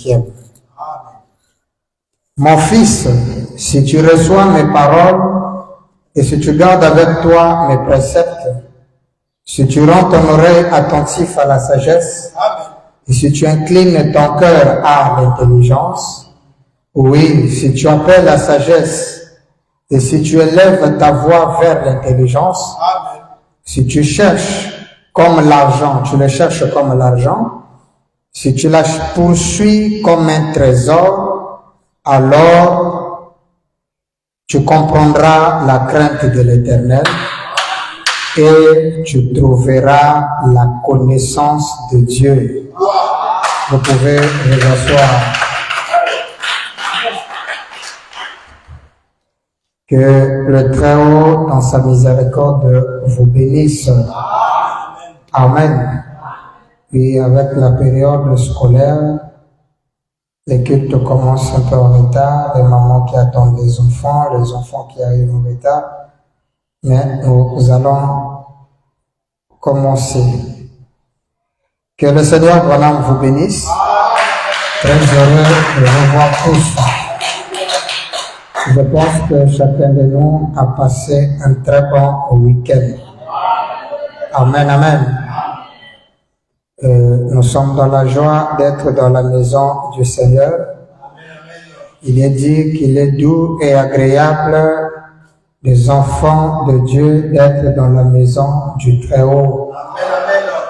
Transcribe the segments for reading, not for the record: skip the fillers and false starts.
5e. Mon fils, si tu reçois mes paroles et si tu gardes avec toi mes préceptes, si tu rends ton oreille attentif à la sagesse, et si tu inclines ton cœur à l'intelligence, oui, si tu appelles la sagesse, et si tu élèves ta voix vers l'intelligence, si tu cherches comme l'argent, tu le cherches comme l'argent, si tu la poursuis comme un trésor, alors tu comprendras la crainte de l'Éternel et tu trouveras la connaissance de Dieu. Vous pouvez vous asseoir. Que le Très-Haut, dans sa miséricorde, vous bénisse. Amen. Et avec la période scolaire, les cultes commencent un peu en retard, les mamans qui attendent les enfants qui arrivent en retard. Mais nous allons commencer. Que le Seigneur Branham vous bénisse. Très heureux de vous voir tous. Je pense que chacun de nous a passé un très bon week-end. Amen, amen. Nous sommes dans la joie d'être dans la maison du Seigneur. Il est dit qu'il est doux et agréable des enfants de Dieu d'être dans la maison du Très-Haut.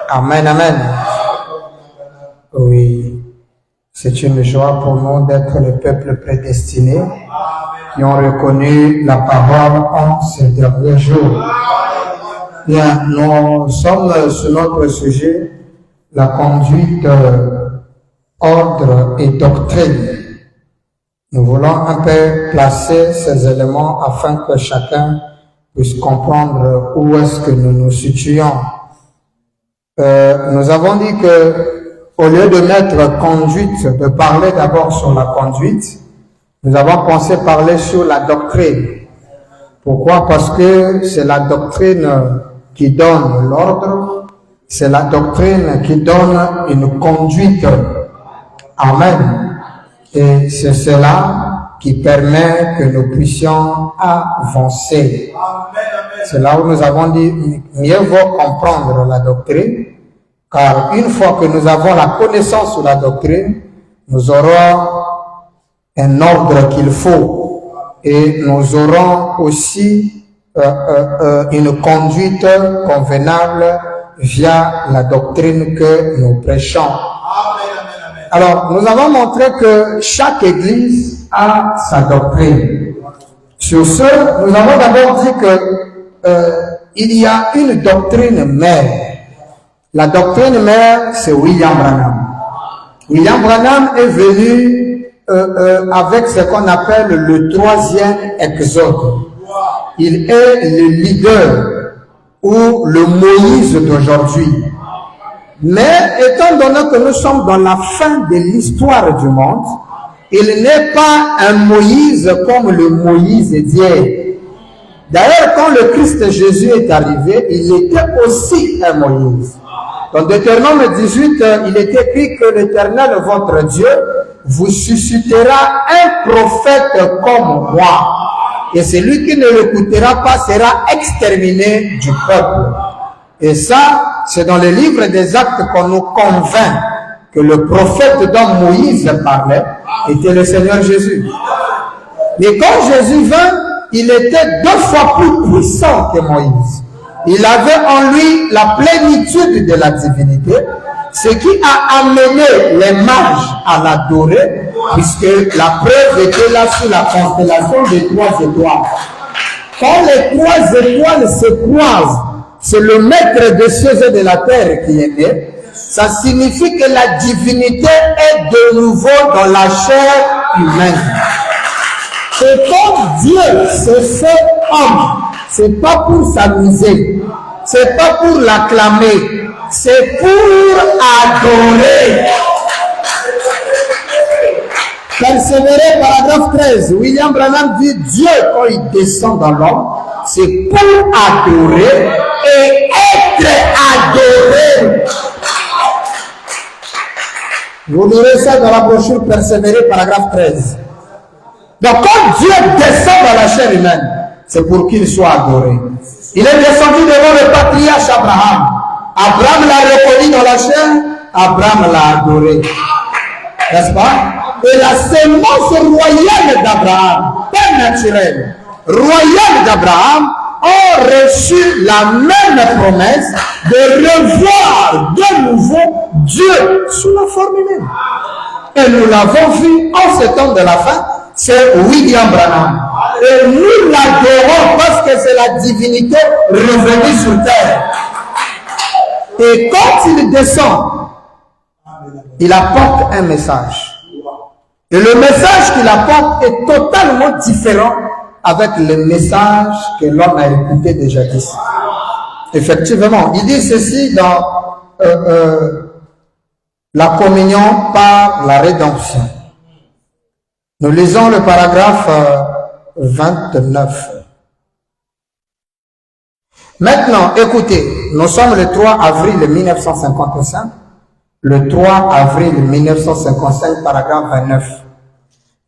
Amen, amen. Oui, c'est une joie pour nous d'être le peuple prédestiné qui ont reconnu la parole en ces derniers jours. Bien, nous sommes sur notre sujet, la conduite, ordre et doctrine. Nous voulons un peu placer ces éléments afin que chacun puisse comprendre où est-ce que nous nous situons. Nous avons dit que, au lieu de mettre conduite, de parler d'abord sur la conduite, nous avons pensé parler sur la doctrine. Pourquoi? Parce que c'est la doctrine qui donne l'ordre, c'est la doctrine qui donne une conduite. Amen. Et c'est cela qui permet que nous puissions avancer. C'est là où nous avons dit, mieux vaut comprendre la doctrine, car une fois que nous avons la connaissance sur la doctrine, nous aurons un ordre qu'il faut et nous aurons aussi une conduite convenable via la doctrine que nous prêchons. Alors, nous avons montré que chaque église a sa doctrine. Sur ce, nous avons d'abord dit que il y a une doctrine mère. La doctrine mère, c'est William Branham. William Branham est venu avec ce qu'on appelle le 3e exode. Il est le leader ou le Moïse d'aujourd'hui. Mais étant donné que nous sommes dans la fin de l'histoire du monde, il n'est pas un Moïse comme le Moïse d'hier. D'ailleurs, quand le Christ Jésus est arrivé, il était aussi un Moïse. Dans Deutéronome 18, il est écrit que l'Éternel, votre Dieu, vous suscitera un prophète comme moi. Et celui qui ne l'écoutera pas sera exterminé du peuple. Et ça, c'est dans le livre des Actes qu'on nous convainc que le prophète dont Moïse parlait était le Seigneur Jésus. Mais quand Jésus vint, il était 2 fois plus puissant que Moïse. Il avait en lui la plénitude de la divinité, ce qui a amené les mages à l'adorer, puisque la preuve était là sous la constellation des 3 étoiles. Quand les 3 étoiles se croisent, c'est le maître des cieux et de la terre qui est né. Ça signifie que la divinité est de nouveau dans la chair humaine. Et quand Dieu s'est fait homme, c'est pas pour s'amuser, c'est pas pour l'acclamer, c'est pour adorer. Persévérer, paragraphe 13. William Branham dit Dieu, quand il descend dans l'homme, c'est pour adorer et être adoré. Vous lirez ça dans la brochure Persévérer, paragraphe 13. Donc quand Dieu descend dans la chair humaine, c'est pour qu'il soit adoré. Il est descendu devant le patriarche Abraham. Abraham l'a reconnu dans la chair, Abraham l'a adoré. N'est-ce pas? Et la sémence royale d'Abraham, pas naturelle, royale d'Abraham, ont reçu la même promesse de revoir de nouveau Dieu sous la forme humaine. Et nous l'avons vu en ce temps de la fin, c'est William Branham. Et nous l'adorons parce que c'est la divinité revenue sur terre. Et quand il descend, il apporte un message. Et le message qu'il apporte est totalement différent avec le message que l'homme a écouté déjà jadis. Effectivement, il dit ceci dans la communion par la rédemption. Nous lisons le paragraphe 29. Maintenant, écoutez, nous sommes le 3 avril 1955. Le 3 avril 1955, paragraphe 29.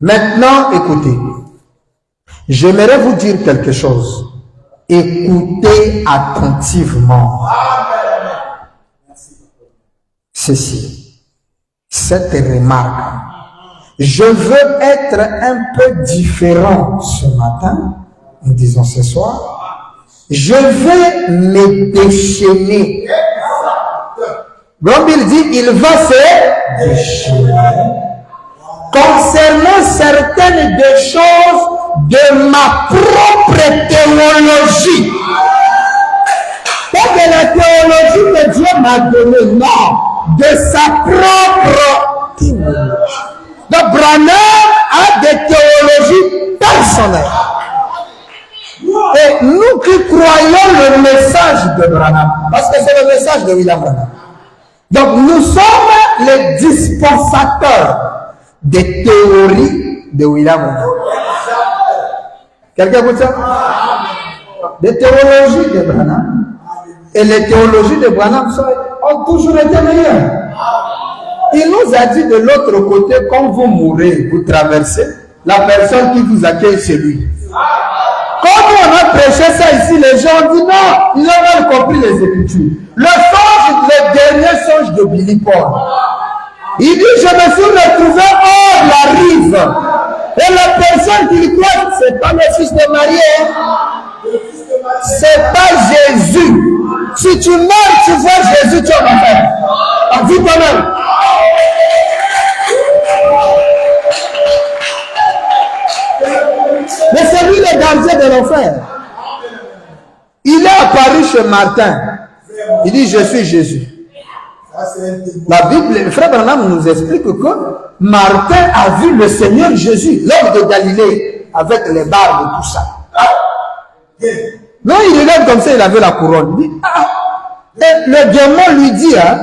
Maintenant, écoutez. J'aimerais vous dire quelque chose. Écoutez attentivement. Ceci, cette remarque. Je veux être un peu différent ce matin, nous disons ce soir. Je vais me déchaîner. Comme il dit, il va se déchaîner. Concernant certaines des choses de ma propre théologie. Pas de la théologie que Dieu m'a donnée, non, de sa propre théologie. Donc Branham a des théologies personnelles. Et nous qui croyons le message de Branham, parce que c'est le message de William Branham. Donc nous sommes les dispensateurs des théories de William Branham. Quelqu'un écoute ça? Des théologies de Branham. Et les théologies de Branham ont toujours été meilleures. Il nous a dit de l'autre côté, quand vous mourrez, vous traversez, la personne qui vous accueille, c'est lui. Quand on a prêché ça ici, les gens ont dit non, ils ont mal compris les Écritures. Le dernier songe de Billy Paul. Il dit, je me suis retrouvé hors la rive. Et la personne qui croit, c'est pas le fils de Marie. C'est pas Jésus. Si tu meurs, tu vois Jésus, tu vas faire. Dis toi-même. Mais c'est lui le danger de l'enfer. Il est apparu chez Martin. Il dit, je suis Jésus. La Bible, le frère Branham nous explique que Martin a vu le Seigneur Jésus, l'homme de Galilée, avec les barbes et tout ça. Non, il regarde comme ça, il avait la couronne. Il dit, ah. Et le démon lui dit, hein,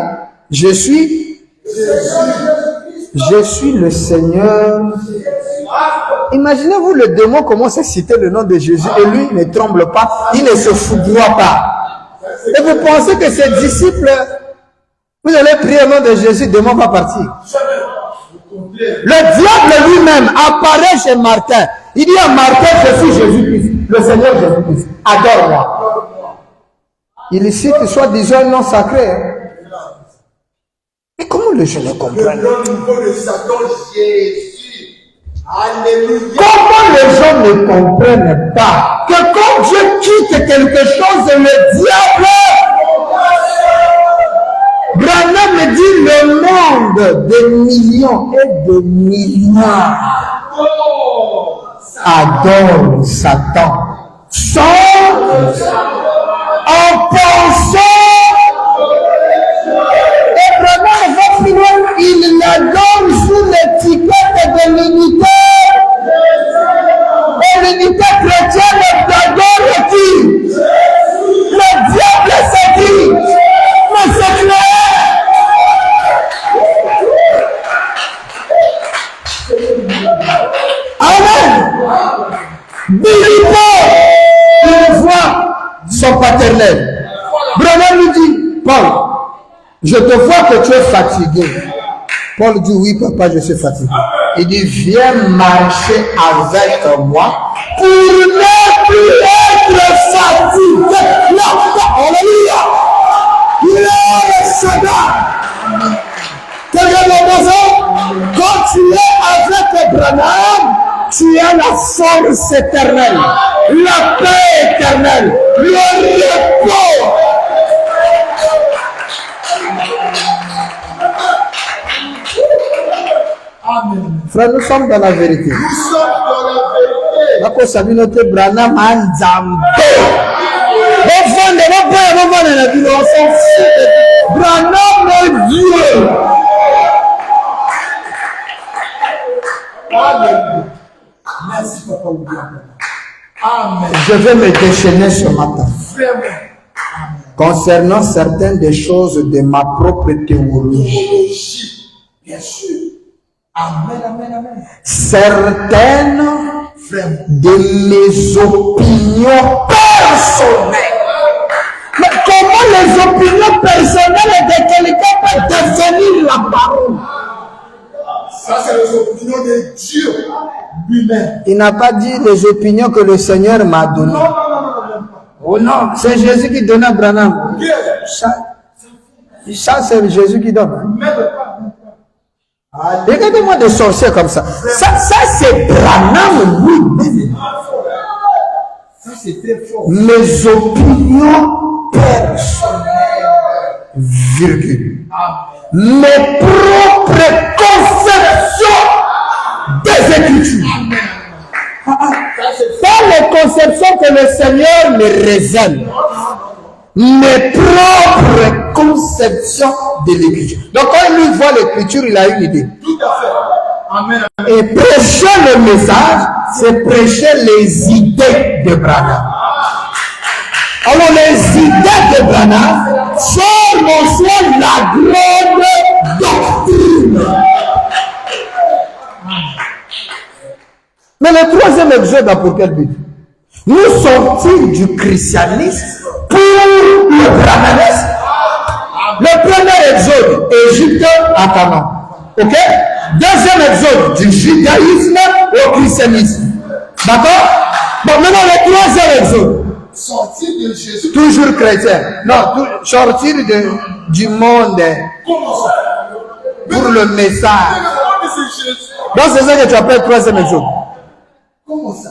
je suis le Seigneur. Imaginez-vous, le démon commence à citer le nom de Jésus et lui ne tremble pas, il ne se foudroie pas. Et vous pensez que ses disciples, vous allez prier au nom de Jésus, le démon va partir. Le diable lui-même apparaît chez Martin. Il dit à Martin, je suis Jésus-Christ, le Seigneur Jésus-Christ, adore-moi. Il cite soi-disant un nom sacré. Hein. Mais comment les gens le comprennent? Comment les gens ne comprennent pas que quand Dieu quitte quelque chose, le diable, Branham dit le monde de millions et de milliards adore Satan en pensant, et Branham va plus loin, il l'adore sous l'étiquette de l'unité. Et l'unité chrétienne t'adore qui? Le diable c'est qui? Mais c'est clair. Amen. Billy Paul, une fois son paternel. Branham lui dit, Paul, je te vois que tu es fatigué. Paul dit, oui, papa, je suis fatigué. Il dit, viens marcher avec moi pour ne plus être fatigué. Alléluia. Il est le Seigneur. Quelqu'un m'a dit, quand tu es avec Branham, tu as la force éternelle, la paix éternelle, le repos. Amen. Frère, nous sommes dans la vérité. Nous sommes dans la vérité. La cause de notre Branham a un zambé. Branham est Dieu. Amen. Merci, papa. Amen. Je vais me déchaîner ce matin. Concernant certaines des choses de ma propre théologie. Bien sûr. Amen, amen, amen. Certaines de mes opinions personnelles. Mais comment les opinions personnelles de quelqu'un peuvent définir la parole? Ça, c'est les opinions de Dieu lui-même. Il n'a pas dit les opinions que le Seigneur m'a données. Non, non, non, non. Oh non, c'est Jésus qui donne à Branham. Ça c'est Jésus qui donne. Regardez-moi des sorciers comme ça. Ça c'est Branham lui-même. Ça c'est très fort. Mes opinions personnelles, virgule. Mes propres conceptions des Écritures. Pas les conceptions que le Seigneur me révèle. Mes propres conceptions de l'Écriture. Donc quand il voit l'Écriture, il a une idée. Tout à fait. Amen. Et prêcher le message, c'est prêcher les idées de Branham. Alors les idées de Branham forment en soi la grande doctrine. Mais le troisième exode a pour quel but? Nous sortir du christianisme pour le brahmanisme. Le premier exode, Égypte à Canaan. Ok? Deuxième exode, du judaïsme au christianisme. D'accord? Bon, maintenant le troisième exode. Sortir de Jésus. Toujours chrétien. Non, sortir du monde. Pour le message. Donc c'est ça que tu appelles troisième exode. Comment ça?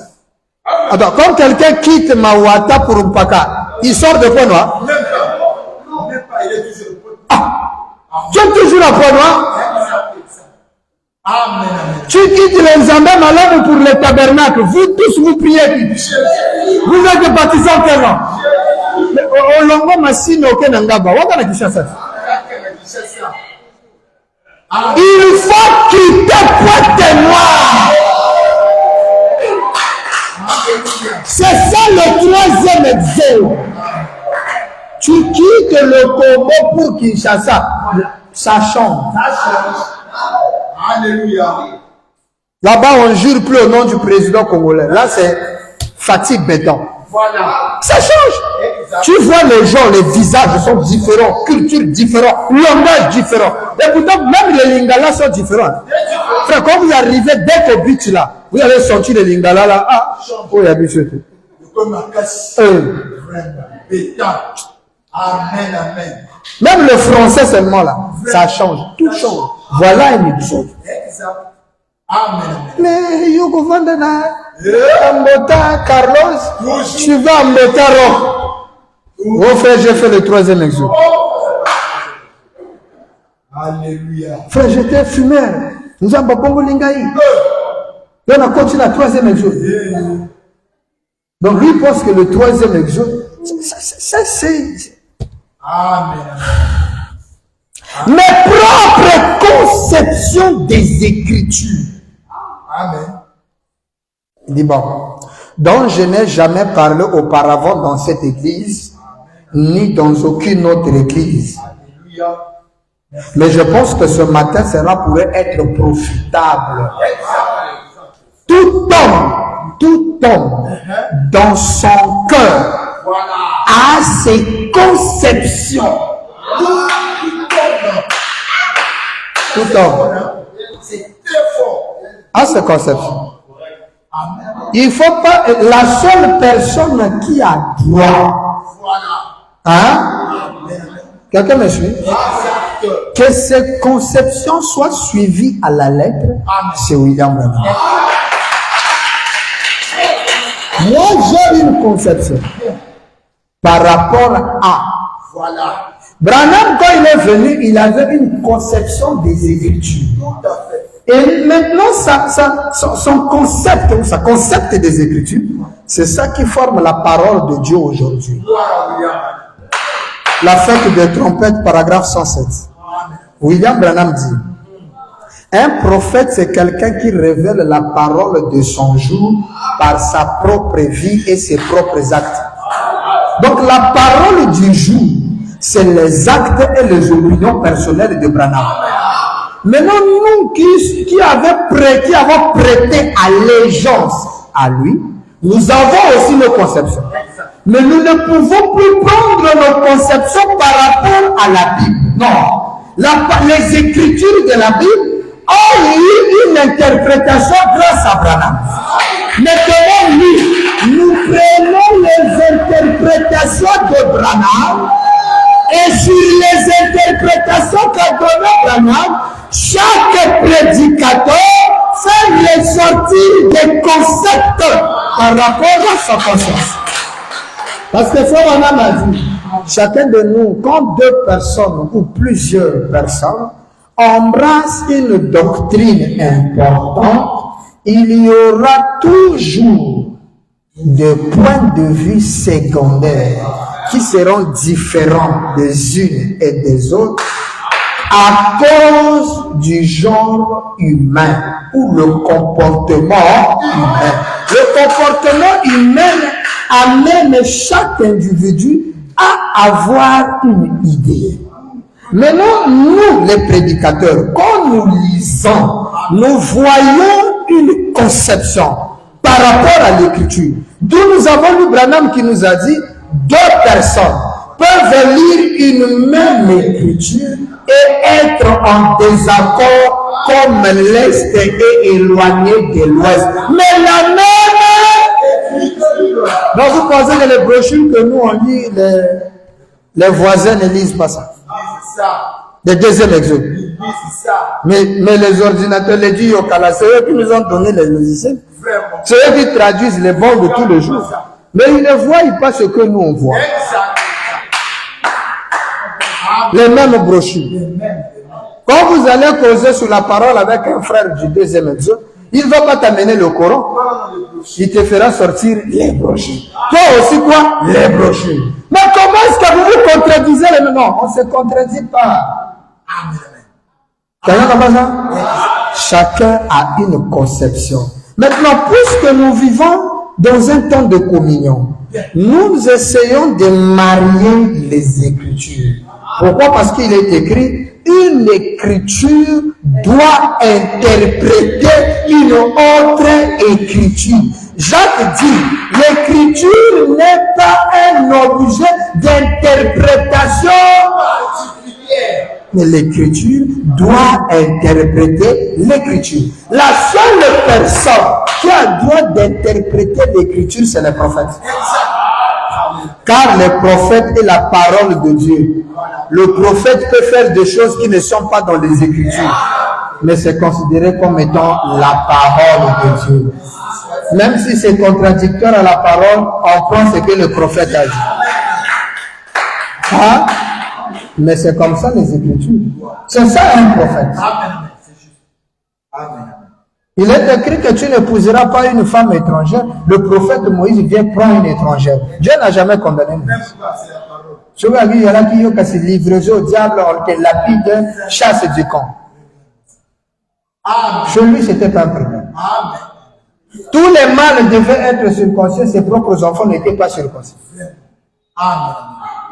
Attends, quand quelqu'un quitte Mawata pour Mpaka, il sort de Point Noir? Même pas. Même pas, il est toujours tu es toujours à Point Noir? Amen. Tu quittes les Zambé malades pour le tabernacle. Vous tous vous priez. Vous êtes baptisés en quel nom? Olongo Massino Kenangaba. Wakana Kishasa. Il faut quitter Point Noir. C'est ça le troisième exode. Tu quittes le Congo pour Kinshasa. Ça change. Alléluia. Là-bas, on ne jure plus au nom du président congolais. Là, c'est fatigue béton. Voilà. Ça change. Exactement. Tu vois les gens, les visages sont différents, cultures différentes, langage différent. Et pourtant, même les Lingala sont différents. Frère, quand vous arrivez dès qu'au but là, vous avez sorti les Lingala là. Ah, oh, il y a bien sûr. Amen, amen. Même le français seulement là, ça change. Tout change. Voilà une chose. Amen. Mais Yogo Vandana, Ambota Carlos, tu vas à Ambota Rock. Oh frère, j'ai fait le troisième exode. Alléluia. Frère, j'étais fumeur. Nous avons pas Lingaï. Donc on a continué le troisième exode. Donc lui pense que le troisième exode, ça c'est. Amen. Mes propres conceptions des Écritures. Amen. Il dit bon, donc je n'ai jamais parlé auparavant dans cette église, ni dans aucune autre église. Mais je pense que ce matin, cela pourrait être profitable. Tout homme, dans son cœur, a ses conceptions. Tout homme. C'est très fort. À cette conception. Il ne faut pas, la seule personne qui a droit, hein? Quelqu'un me suit? Que cette conception soit suivie à la lettre, c'est William Branham. Moi, j'ai une conception par rapport à. Voilà. Branham, quand il est venu, il avait une conception des Écritures. Tout à fait. Et maintenant, son concept, ou sa concept des Écritures, c'est ça qui forme la parole de Dieu aujourd'hui. La fête des trompettes, paragraphe 107. William Branham dit, un prophète, c'est quelqu'un qui révèle la parole de son jour par sa propre vie et ses propres actes. Donc la parole du jour, c'est les actes et les opinions personnelles de Branham. Maintenant, nous qui avons prêté allégeance à lui, nous avons aussi nos conceptions. Mais nous ne pouvons plus prendre nos conceptions par rapport à la Bible. Non. Les Écritures de la Bible ont eu une interprétation grâce à Branham. Maintenant, nous prenons les interprétations de Branham et sur les interprétations qu'a donné Branham, chaque prédicateur fait ressortir des concepts par rapport à sa conscience. Parce que Frère Branham a dit, chacun de nous, quand deux personnes ou plusieurs personnes embrassent une doctrine importante, il y aura toujours des points de vue secondaires qui seront différents des unes et des autres à cause du genre humain ou le comportement humain. Le comportement humain amène chaque individu à avoir une idée. Maintenant, nous, les prédicateurs, quand nous lisons, nous voyons une conception par rapport à l'écriture. D'où nous avons lu Branham qui nous a dit, deux personnes peuvent lire une même écriture et être en désaccord comme l'Est est éloigné de l'Ouest. Mais la même écriture. Donc vous pensez que les brochures que nous on lit, les voisins ne lisent pas ça. Le deuxième exode. Mais les ordinateurs, les dieux Yokala, c'est eux qui nous ont donné les logiciels. C'est eux qui traduisent les bons de tous les jours. Mais ils ne voient pas ce que nous on voit. Les mêmes brochures. Quand vous allez causer sur la parole avec un frère du deuxième exode, il ne va pas t'amener le Coran. Il te fera sortir les brochures. Toi aussi quoi? Les brochures. Mais comment est-ce que vous vous contredisez les mêmes? Non, on ne se contredit pas. Quelqu'un comprend ça? Chacun a une conception. Maintenant, puisque nous vivons dans un temps de communion, nous essayons de marier les Écritures. Pourquoi? Parce qu'il est écrit, une écriture doit interpréter une autre écriture. Jacques dit, l'écriture n'est pas un objet d'interprétation particulière. Mais l'écriture doit interpréter l'écriture. La seule personne qui a le droit d'interpréter l'écriture, c'est le prophète. Car le prophète est la parole de Dieu. Le prophète peut faire des choses qui ne sont pas dans les Écritures, mais c'est considéré comme étant la parole de Dieu. Même si c'est contradictoire à la parole, on prend ce que le prophète a dit. Hein? Mais c'est comme ça les Écritures. C'est ça un prophète. Il est écrit que tu n'épouseras pas une femme étrangère. Le prophète Moïse vient prendre une étrangère. Dieu n'a jamais condamné Moïse. Il y en a qui ont cassé livraison au diable, on te lapide, chasse du camp. Chez lui, c'était pas un problème. Tous les mâles devaient être circoncis, ses propres enfants n'étaient pas circoncis.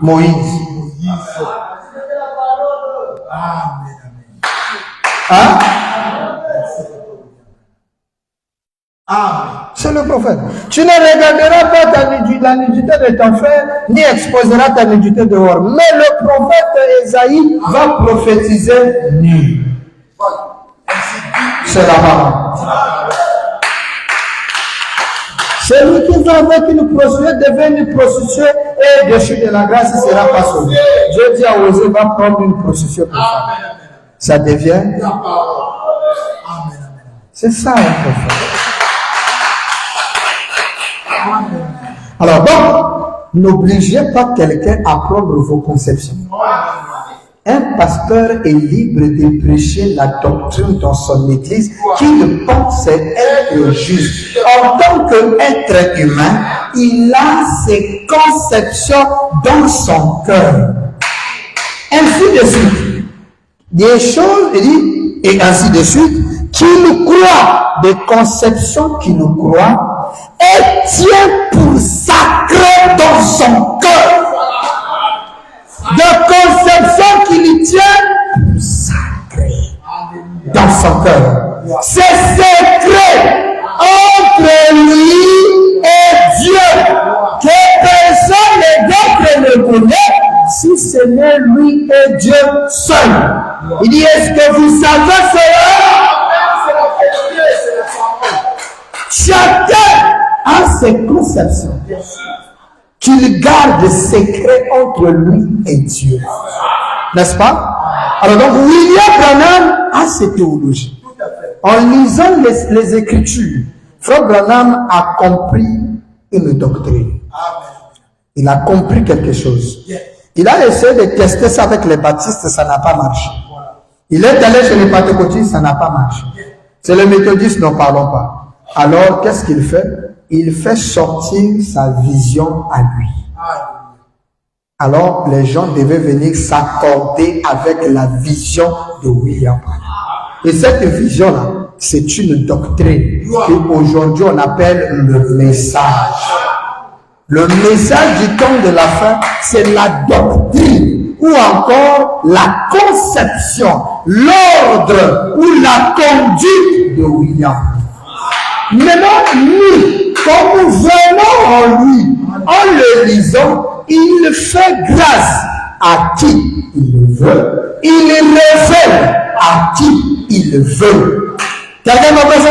Moïse. Hein? C'est le prophète. Tu ne regarderas pas la nudité de ton frère, ni exposeras ta nudité dehors. Mais le prophète Esaïe va prophétiser nu. c'est la parole. Celui qui va avec une prostituée devient une prostituée et déchu de la grâce, il sera pas sauvé. Dieu dit à Osée, va prendre une prostituée pour ça. Ça devient. C'est ça un prophète. Alors donc, n'obligez pas quelqu'un à prendre vos conceptions. Un pasteur est libre de prêcher la doctrine dans son église qu'il pense être juste. En tant qu'être humain, il a ses conceptions dans son cœur. Ainsi de suite. Des choses, il dit, et ainsi de suite, qu'il croit, des conceptions qu'il croit, et tient pour sacré dans son cœur. De conception qu'il tient pour sacré dans son cœur. C'est secret entre lui et Dieu que personne d'autre ne connaît si ce n'est lui et Dieu seul. Il dit, est-ce que vous savez cela? Chacun a ses conceptions qu'il garde secret entre lui et Dieu. N'est-ce pas? Alors donc, William Branham a ses théologies. En lisant les Écritures, Frère Branham a compris une doctrine. Il a compris quelque chose. Il a essayé de tester ça avec les baptistes, ça n'a pas marché. Il est allé chez les pentecôtistes, ça n'a pas marché. C'est les méthodistes, n'en parlons pas. Alors, qu'est-ce qu'il fait? Il fait sortir sa vision à lui. Alors, les gens devaient venir s'accorder avec la vision de William Branham. Et cette vision-là, c'est une doctrine qu'aujourd'hui on appelle le message. Le message du temps de la fin, c'est la doctrine ou encore la conception, l'ordre ou la conduite de William. Maintenant, nous, quand nous venons en lui, en le lisant, il fait grâce à qui il veut, il révèle à qui il veut. Quelqu'un m'a dit ça?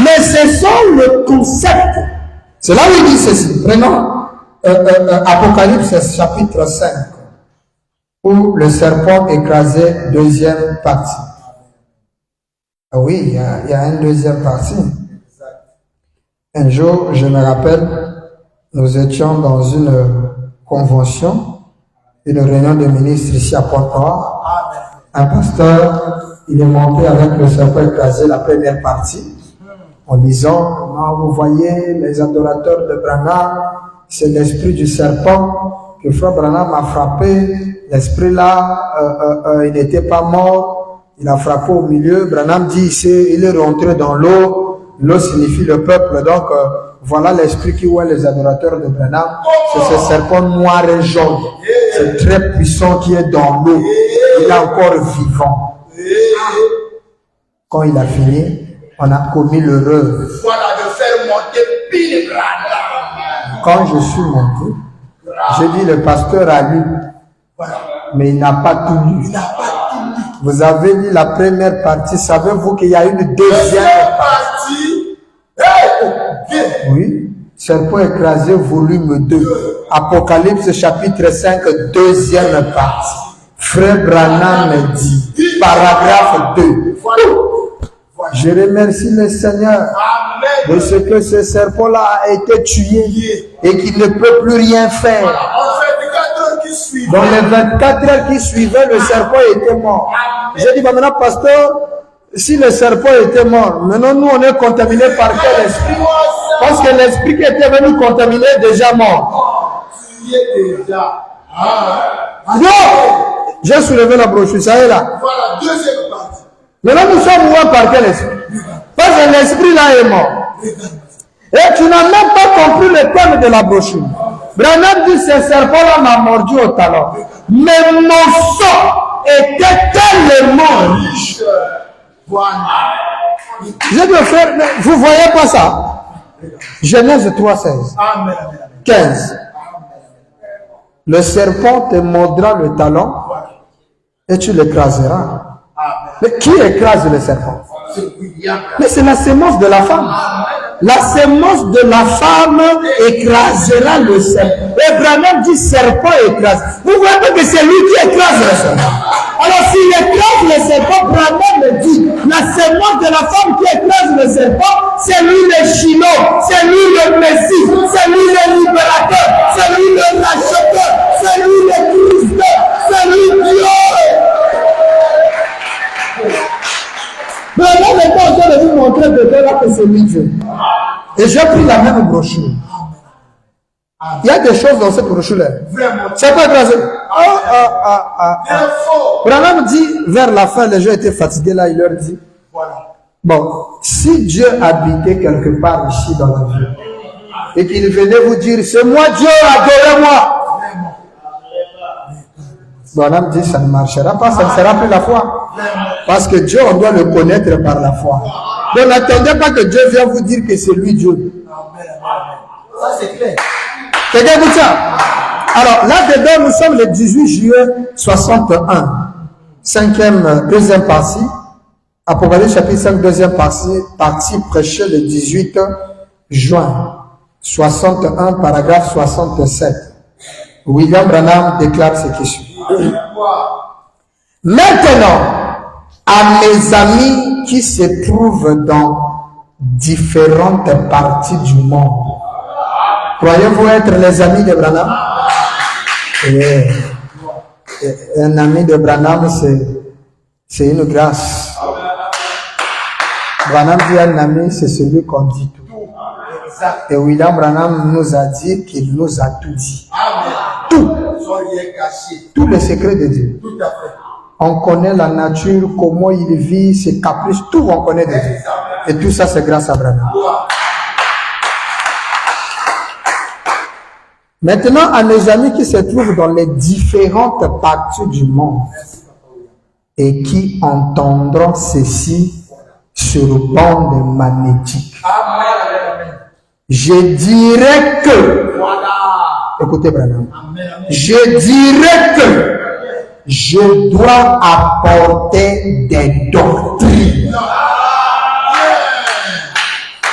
Mais ce sont le concept. C'est là où il dit ceci. Prenons Apocalypse chapitre 5, où le serpent écrasé, deuxième partie. Ah oui, il y a une deuxième partie. Un jour, je me rappelle, nous étions dans une convention, une réunion de ministres ici à Pointe-Noire. Un pasteur, il est monté avec le serpent écrasé, la première partie, en disant, non, vous voyez, les adorateurs de Branham, c'est l'esprit du serpent que Frère Branham a frappé. L'esprit là, il n'était pas mort, il a frappé au milieu. Branham dit ici, il est rentré dans l'eau. L'eau signifie le peuple, donc voilà l'esprit qui voit les adorateurs de Branham. C'est ce serpent noir et jaune. C'est très puissant qui est dans l'eau. Il est encore vivant. Quand il a fini, on a commis l'erreur. Voilà, de faire monter pile Branham. Quand je suis monté, j'ai dit le pasteur a lu, mais il n'a pas tout lu. Vous avez lu la première partie, savez-vous qu'il y a une deuxième partie? Oui, serpent écrasé, volume 2. Apocalypse chapitre 5, deuxième partie. Frère Branham dit, paragraphe 2. Je remercie le Seigneur de ce que ce serpent-là a été tué et qu'il ne peut plus rien faire. Dans les 24 heures qui suivaient, le serpent était mort. J'ai dit, maintenant, pasteur, si le serpent était mort, maintenant nous on est contaminés par quel esprit? Parce que l'esprit qui était venu contaminer est déjà mort. Non! J'ai soulevé la brochure, ça est là. Voilà, deuxième partie. Maintenant nous sommes ouverts par quel esprit? Parce que l'esprit là est mort. Et tu n'as même pas compris le thème de la brochure. Branham dit, ce serpent-là m'a mordu au talon. Mais mon sang était tellement riche. Voilà. Je vais faire, mais vous voyez pas ça? Genèse 3,16. Amen. 15. Le serpent te mordra le talon et tu l'écraseras. Mais qui écrase le serpent? Mais c'est la sémence de la femme. La sémence de la femme écrasera le serpent. Abraham dit serpent écrase. Vous voyez pas que c'est lui qui écrase le serpent. Alors s'il écrase le serpent, Abraham me dit, la sémence de la femme qui écrase le serpent, c'est lui le Shiloh, c'est lui le Messie, c'est lui le libérateur, c'est lui le racheteur, c'est lui le Christ, c'est lui Dieu. Mais là, maintenant, je vais vous montrer de là que c'est lui Dieu. Et j'ai pris la même brochure. Il y a des choses dans cette brochure-là. C'est pas grave. Branham dit, vers la fin, les gens étaient fatigués là, il leur dit, bon, si Dieu habitait quelque part ici dans la vie, et qu'il venait vous dire, c'est moi Dieu, adorez-moi. Branham dit, ça ne marchera pas, ça ne sera plus la foi. Parce que Dieu, on doit le connaître par la foi. Donc n'attendez pas que Dieu vienne vous dire que c'est lui Dieu. Ça c'est clair. Quelqu'un dit ça? Alors là-dedans, nous sommes le 18 juillet 61. Deuxième partie. Apocalypse chapitre 5, deuxième partie prêchée le 18 juin 61, paragraphe 67. William Branham déclare ce qui suit. Maintenant, à mes amis qui se trouvent dans différentes parties du monde, croyez-vous être les amis de Branham? Et un ami de Branham, c'est une grâce. Branham dit un ami, c'est celui qu'on dit tout. Et William Branham nous a dit qu'il nous a tout dit. Tout. Tout le secret de Dieu. On connaît la nature, comment il vit, ses caprices, tout on connaît de Dieu. Et tout ça, c'est grâce à Branham. Maintenant, à mes amis qui se trouvent dans les différentes parties du monde et qui entendront ceci sur bande magnétique, je dirais que, écoutez Branham, je dirais que je dois apporter des doctrines.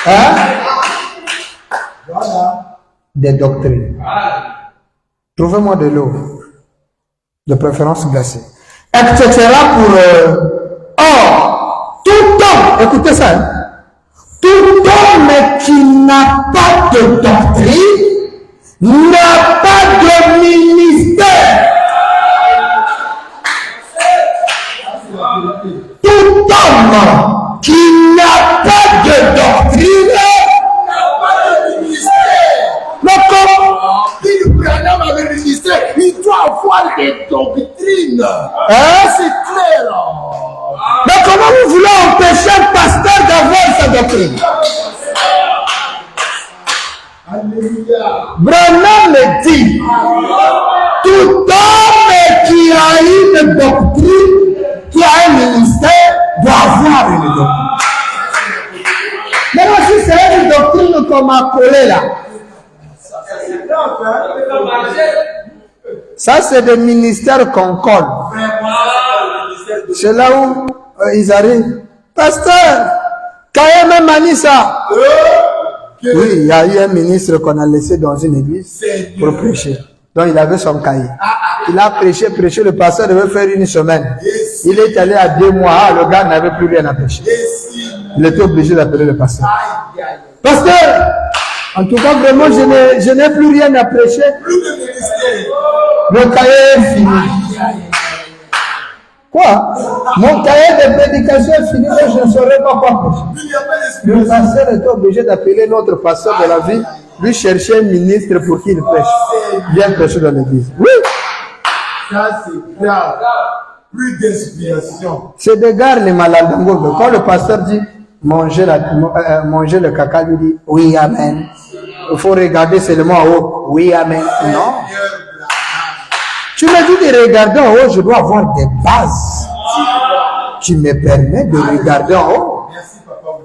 Hein? Des doctrines. Trouvez-moi de l'eau, de préférence glacée, etc. pour tout homme, écoutez ça, hein? Tout homme qui n'a pas de doctrine n'a pas de ministère. Tout homme qui n'a pas de doctrine n'a pas de ministère. Mais comment Branham avait le ministère, il doit avoir des doctrines. Hein? C'est clair. Mais comment vous voulez empêcher un pasteur d'avoir sa doctrine? Alléluia. Branham me dit, tout homme qui a une doctrine, qui a un ministère, doit avoir une doctrine. Maintenant, si c'est une doctrine qu'on m'a collée là, ça c'est des ministères qu'on colle. C'est là où ils arrivent. Pasteur, Kayeme Manissa. Oui, il y a eu un ministre qu'on a laissé dans une église pour prêcher. Donc il avait son cahier. Il a prêché, le pasteur devait faire une semaine. Il est allé à 2 mois, le gars n'avait plus rien à prêcher. Il était obligé d'appeler le pasteur. Pasteur, en tout cas vraiment je n'ai plus rien à prêcher. Mon cahier est fini. Quoi? Mon cahier de prédication est fini, mais je ne saurais pas quoi prêcher. Le pasteur était obligé d'appeler notre pasteur de la ville, lui chercher un ministre pour qu'il prêche. Viens prêcher dans l'église. Oui. Ça c'est grave. Plus d'inspiration. C'est des gars les malades. Quand le pasteur dit manger le caca, lui dit oui, amen. Il faut regarder seulement en haut. Oui, amen. Non. Tu me dis de regarder en haut, je dois avoir des bases. Tu me permets de regarder en haut.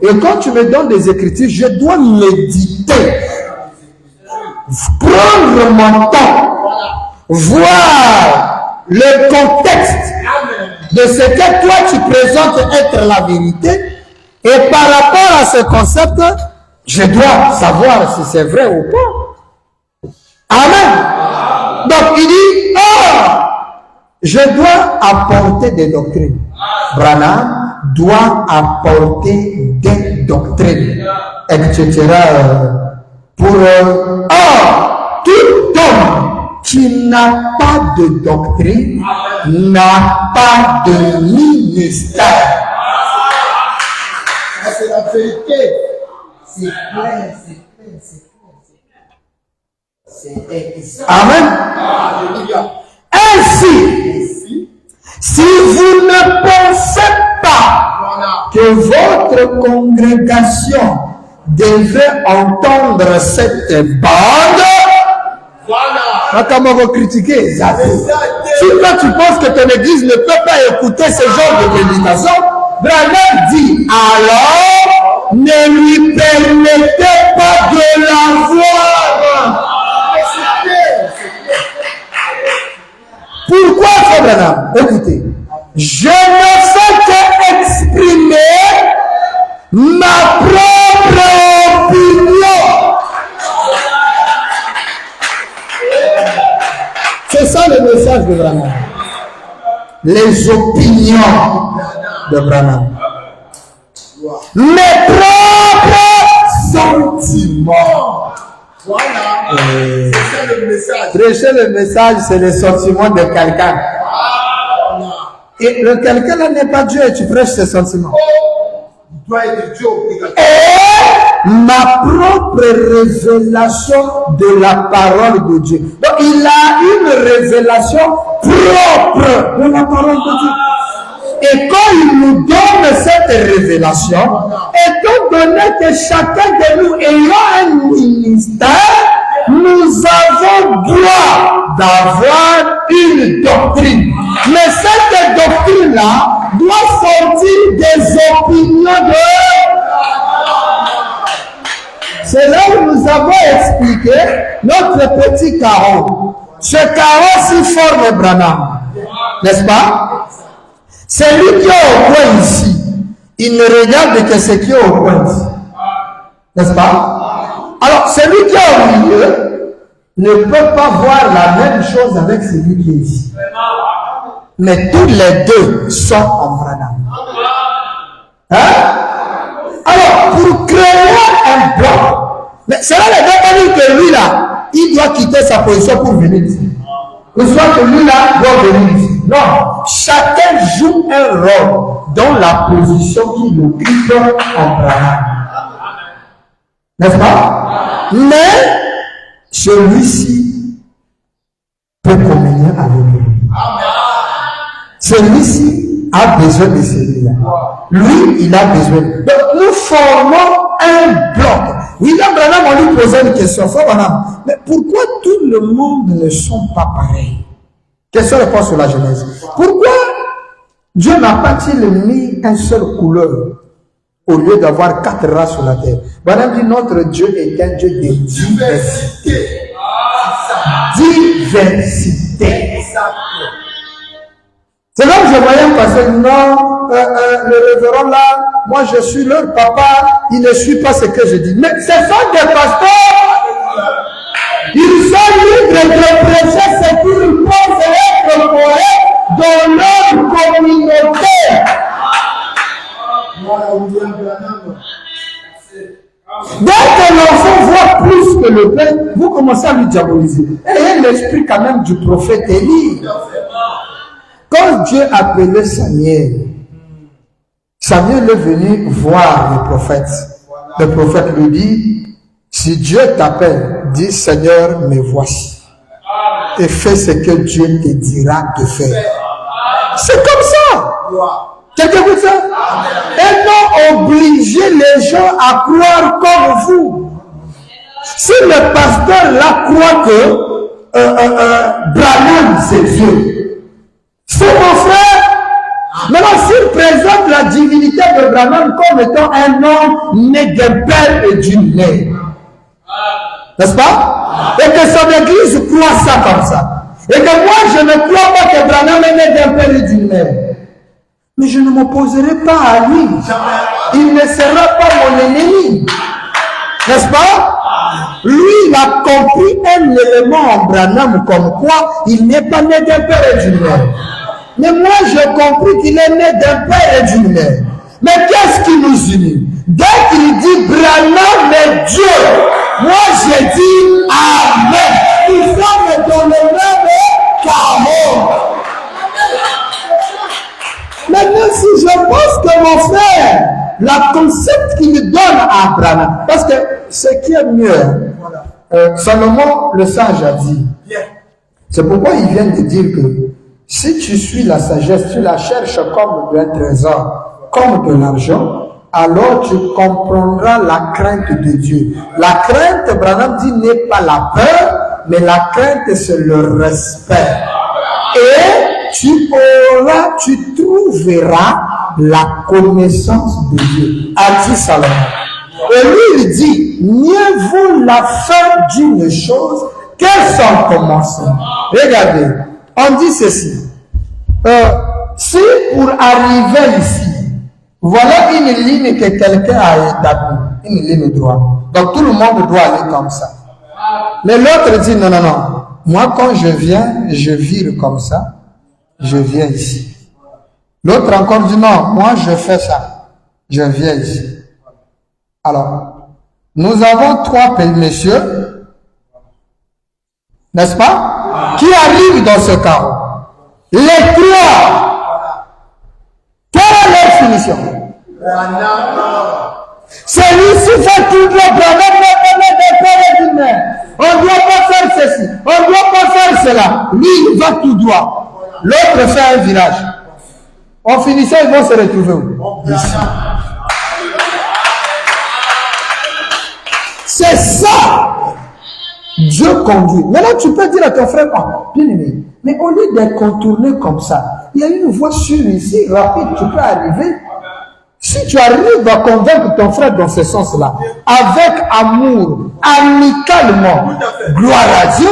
Et quand tu me donnes des écritures, je dois méditer. Prendre mon temps. Voir le contexte de ce que toi tu présentes être la vérité. Et par rapport à ce concept, je dois savoir si c'est vrai ou pas. Amen. Donc il dit, je dois apporter des doctrines. Branham doit apporter des doctrines, etc. Pour tout homme qui n'a pas de doctrine n'a pas de ministère. C'est la vérité. C'est clair, c'est clair. Amen. Alléluia. Ainsi, si vous ne pensez pas Voilà. que votre congrégation devrait entendre cette bande, Voilà. comment vous critiquez ça? Exactement. Si toi tu penses que ton église ne peut pas écouter ce genre de prédication, Branham dit alors ne lui permettez pas de la voir. C'est clair. Pourquoi, frère Branham? Écoutez, je ne fais qu'exprimer ma propre opinion. C'est ça le message de Branham. Les opinions de Branham. Mes propres sentiments. Voilà. C'est ça le message. Prêcher le message, c'est le sentiment de quelqu'un. Voilà. Et le quelqu'un là n'est pas Dieu, et tu prêches ses sentiments. Il doit être Dieu obligatoire. Et ma propre révélation de la parole de Dieu. Donc il a une révélation propre de la parole de Dieu. Et quand il nous donne cette révélation, étant donné que chacun de nous ayant un ministère, nous avons droit d'avoir une doctrine. Mais cette doctrine-là doit sortir des opinions de... C'est là où nous avons expliqué notre petit carreau. Ce carreau si forme Branham, n'est-ce pas? C'est lui qui est au coin ici. Il ne regarde que ce qui est au coin ici. N'est-ce pas? Alors, celui qui est au milieu ne peut pas voir la même chose avec celui qui est ici. Mais tous les deux sont en Branham. Hein? Alors, pour créer un bloc, mais cela ne veut pas dire que lui là, il doit quitter sa position pour venir ici. Ou soit que lui là doit venir ici. Non, chacun joue un rôle dans la position qu'il occupe en Branham. N'est-ce pas? Mais celui-ci peut communier avec lui. Celui-ci a besoin de celui-là. Lui, il a besoin. Donc, nous formons un bloc. William Branham, on lui posait une question. Mais pourquoi tout le monde ne sont pas pareils? Question réponse sur la Genèse. Pourquoi Dieu n'a pas-il mis une seule couleur au lieu d'avoir 4 races sur la terre? Branham dit notre Dieu est un Dieu de diversité. Diversité. C'est là où je voyais passer, non, le révérend là, moi je suis leur papa, il ne suit pas ce que je dis. Mais ce sont des pasteurs, ils sont libres de prêcher ce qu'ils pensent être correct dans leur communauté. Dès que l'enfant voit plus que le père, vous commencez à lui diaboliser. Et l'esprit quand même du prophète Élie. Quand Dieu appelait Samuel, Samuel est venu voir le prophète. Le prophète lui dit, si Dieu t'appelle, dis Seigneur, me voici. Et fais ce que Dieu te dira de faire. C'est comme ça. Quelqu'un écoute ça? Et non obliger les gens à croire comme vous. Si le pasteur là croit que Branham c'est Dieu, c'est mon frère. Maintenant, s'il présente la divinité de Branham comme étant un homme né d'un père et d'une mère, n'est-ce pas? Et que son église croit ça comme ça. Et que moi, je ne crois pas que Branham est né d'un père et d'une mère. mais je ne m'opposerai pas à lui. Il ne sera pas mon ennemi. N'est-ce pas? Lui, il a compris un élément en Branham comme quoi il n'est pas né d'un père et d'une mère. Mais moi, j'ai compris qu'il est né d'un père et d'une mère. Mais qu'est-ce qui nous unit? Dès qu'il dit Branham est Dieu, moi j'ai dit Amen. Il semble dans le même carreau. Maintenant, si je pense que mon frère, la concept qu'il donne à Branham, parce que ce qui est mieux, Salomon le sage a dit, c'est pourquoi il vient de dire que si tu suis la sagesse, tu la cherches comme un trésor, comme de l'argent, alors tu comprendras la crainte de Dieu. La crainte, Branham dit, n'est pas la peur, mais la crainte, c'est le respect. Et tu trouveras la connaissance de Dieu, a dit Salomon. Et lui, il dit, mieux vaut la fin d'une chose que son commencement. Regardez, on dit ceci. Si pour arriver ici, voilà une ligne que quelqu'un a établie, une ligne droite. Donc tout le monde doit aller comme ça. Mais l'autre dit, non, non, non. Moi, quand je viens, je vire comme ça. Je viens ici. L'autre encore dit, non, moi, je fais ça. Je viens ici. Alors, nous avons trois messieurs, n'est-ce pas, qui arrivent dans ce carreau. Les trois, quelle est leur finition? Celui-ci fait tout le problème de père et de mère. On ne doit pas faire ceci, on ne doit pas faire cela. Lui, il va tout droit. L'autre fait un virage. En finissant, ils vont se retrouver où? Ici. C'est ça. Dieu conduit. Maintenant, tu peux dire à ton frère, oh, bien aimé, mais au lieu de contourner comme ça, il y a une voie sûre ici, rapide, tu peux arriver. Si tu arrives à convaincre ton frère dans ce sens-là, avec amour, amicalement, gloire à Dieu,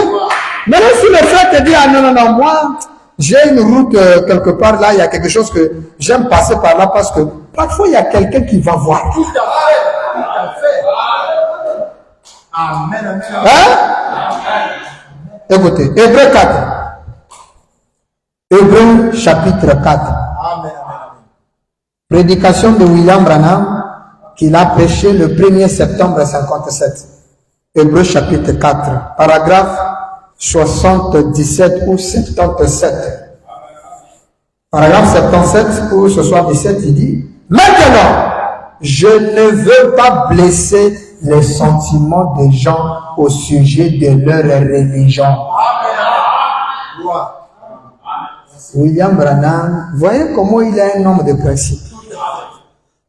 maintenant si le frère te dit, ah non, non, non, moi, j'ai une route quelque part là, il y a quelque chose que j'aime passer par là parce que parfois il y a quelqu'un qui va voir. Tout à fait. Amen, amen. Hein? Écoutez, Hébreux 4. Hébreux chapitre 4. Amen. Prédication de William Branham qu'il a prêché le 1er septembre 57. Hébreux chapitre 4, paragraphe 77 ou 77. Paragraphe 77 ou 77, il dit, maintenant, je ne veux pas blesser les sentiments des gens au sujet de leur religion. William Branham, voyez comment il est un homme de principe.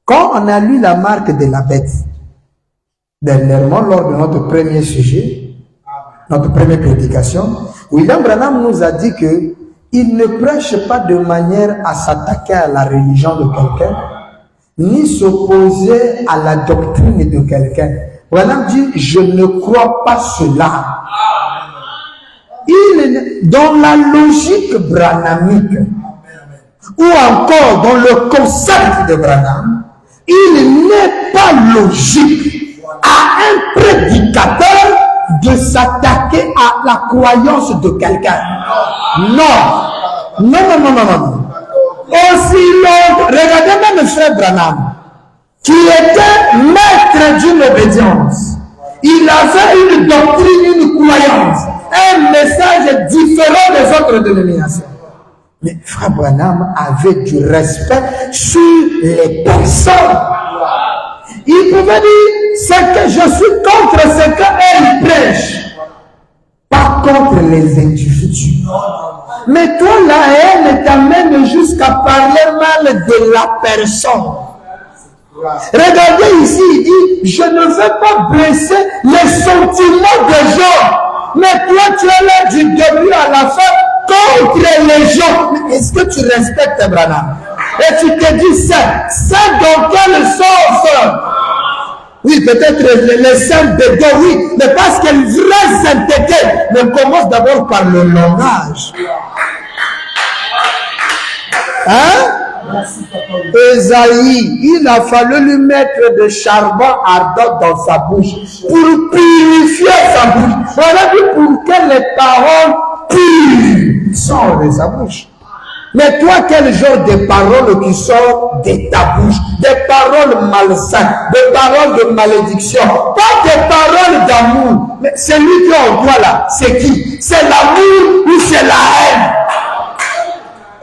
Quand on a lu la marque de la bête, dernièrement, lors de notre premier sujet, notre première prédication, William Branham nous a dit que il ne prêche pas de manière à s'attaquer à la religion de quelqu'un, ni s'opposer à la doctrine de quelqu'un. Branham dit, je ne crois pas cela. Dans la logique branhamique, ou encore dans le concept de Branham, il n'est pas logique à un prédicateur de s'attaquer à la croyance de quelqu'un. Non. Non, non, non, non, non. Aussi long, regardez même le frère Branham, qui était maître d'une obédience. Il avait une doctrine, une croyance, un message différent des autres dénominations. Mais frère Branham avait du respect sur les personnes. Il pouvait dire, c'est que je suis contre ce qu'elle prêche, pas contre les individus. Mais toi, la haine t'amène jusqu'à parler mal de la personne. Regardez ici, il dit, je ne veux pas blesser les sentiments des gens. Mais toi, tu es là du début à la fin contre les gens. Mais est-ce que tu respectes Branham? Et tu te dis ça dans quel sens? Oui, peut-être les saints de Dieu, oui, mais parce que le vrai sainteté ne commence d'abord par le langage. Hein? Esaïe, il a fallu lui mettre de charbon ardent dans sa bouche pour purifier sa bouche. Voilà pour que les paroles pures sortent de sa bouche. Mais toi, quel genre de paroles qui sortent de ta bouche? Des paroles malsaines, des paroles de malédiction, pas des paroles d'amour. Mais celui qui envoie là, c'est qui? C'est l'amour ou c'est la haine?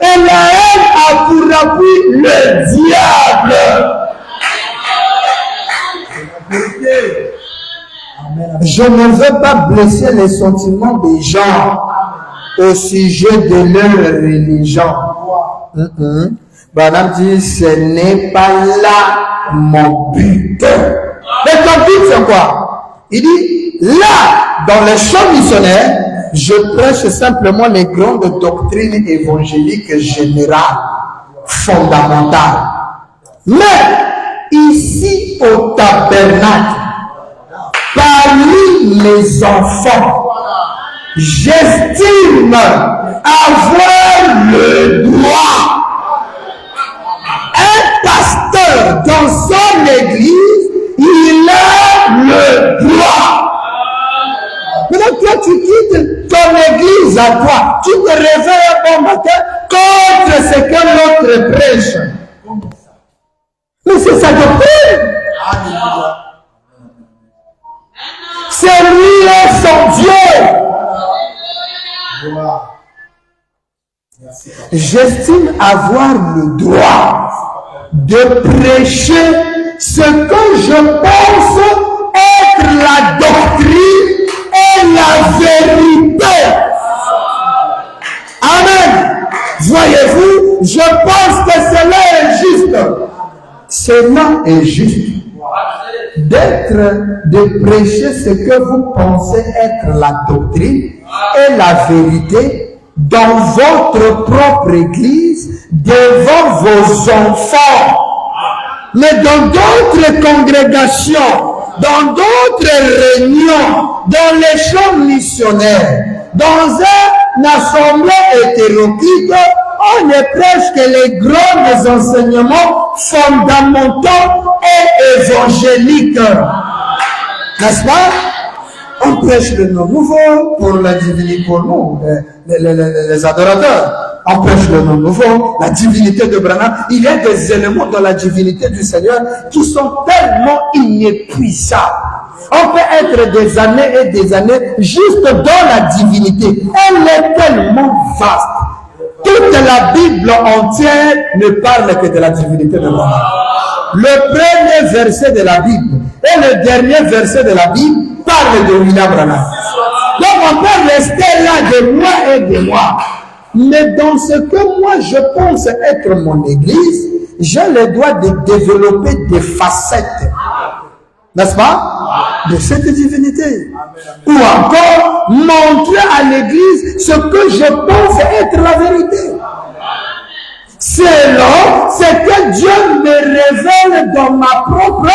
Et la haine a pour appui le diable. Je ne veux pas blesser les sentiments des gens au sujet de leur religion. Madame dit, ce n'est pas là mon but. Mais ton but c'est quoi? Il dit, là, dans les champs missionnaires, je prêche simplement les grandes doctrines évangéliques générales, fondamentales. Mais, ici au tabernacle, parmi mes enfants, j'estime avoir le droit. Un pasteur dans son église, il a le droit. Maintenant, toi, tu quittes ton église à toi. Tu te réveilles un bon matin contre ce que l'autre prêche. Mais c'est sa doctrine. C'est lui et son Dieu. J'estime avoir le droit de prêcher ce que je pense être la doctrine et la vérité. Amen. Voyez-vous, je pense que cela est juste. Cela est juste. De prêcher ce que vous pensez être la doctrine et la vérité dans votre propre église, devant vos enfants. Mais dans d'autres congrégations, dans d'autres réunions, dans les champs missionnaires, dans une assemblée hétéroclite, on ne prêche que les grands enseignements fondamentaux et évangéliques. N'est-ce pas? On prêche le nom nouveau pour la divinité, pour nous, les adorateurs. On prêche le nom nouveau, la divinité de Branham. Il y a des éléments dans la divinité du Seigneur qui sont tellement inépuisables. On peut être des années et des années juste dans la divinité. Elle est tellement vaste. Toute la Bible entière ne parle que de la divinité de Branham. Le premier verset de la Bible et le dernier verset de la Bible parle de William Branham. Donc on peut rester là de moi et de moi. Mais dans ce que moi je pense être mon église, j'ai le droit de développer des facettes. N'est-ce pas? De cette divinité. Ou encore montrer à l'église ce que je pense être la vérité. Selon ce que Dieu me révèle dans ma propre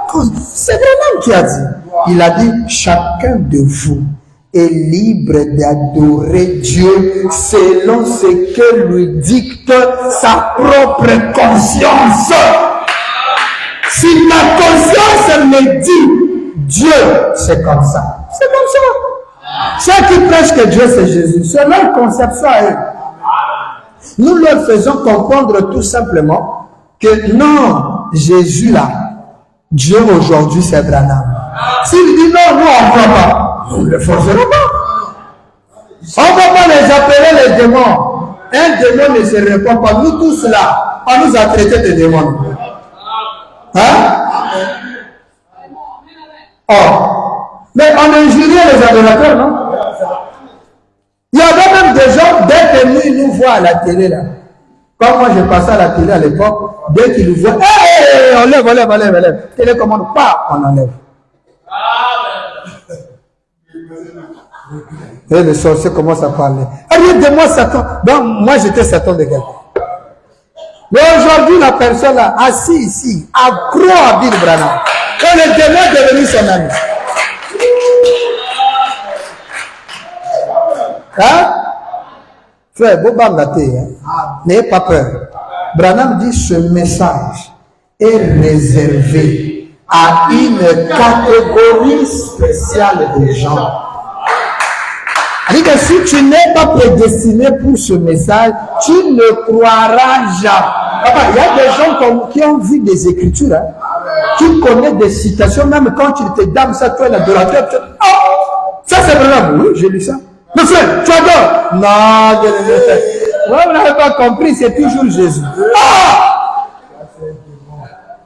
cause. C'est vraiment qui a dit. Il a dit, chacun de vous est libre d'adorer Dieu selon ce que lui dicte sa propre conscience. Si ma conscience me dit Dieu, c'est comme ça. C'est comme ça. Ceux qui prêchent que Dieu c'est Jésus, c'est leur conception à eux. Nous leur faisons comprendre tout simplement que non, Jésus là, Dieu aujourd'hui c'est Branham. S'il dit non, nous on ne croit pas, nous ne le forcerons pas. On ne va pas les appeler les démons. Un démon ne se répond pas. Nous tous là, on nous a traités de démons. Hein? Oh. Mais on injuriait les adorateurs, non? Il y avait même des gens, dès que nous, ils nous voient à la télé là. Quand moi je passais à la télé à l'époque, dès qu'ils nous voient, hey, on lève. Télécommande, pas, on enlève. Et le sorcier commence à parler. Arrête-moi Satan. Donc, moi j'étais Satan de quelqu'un. Mais aujourd'hui, la personne là, assis ici, accro à Bill Branham. Et le démon est devenu son ami. Hein? Frère, vous m'engattez, hein? N'ayez pas peur. Branham dit ce message est réservé à une catégorie spéciale de gens. C'est-à-dire que si tu n'es pas prédestiné pour ce message, tu ne croiras jamais. Il y a des gens qui ont vu des écritures, hein, qui connaissent des citations, même quand ils te donnent ça, toi, l'adorateur, tu dis, oh, ça c'est Branham. Oui, j'ai lu ça. Mais frère, tu adores? Non, vous n'avez pas compris, c'est toujours Jésus. Ah!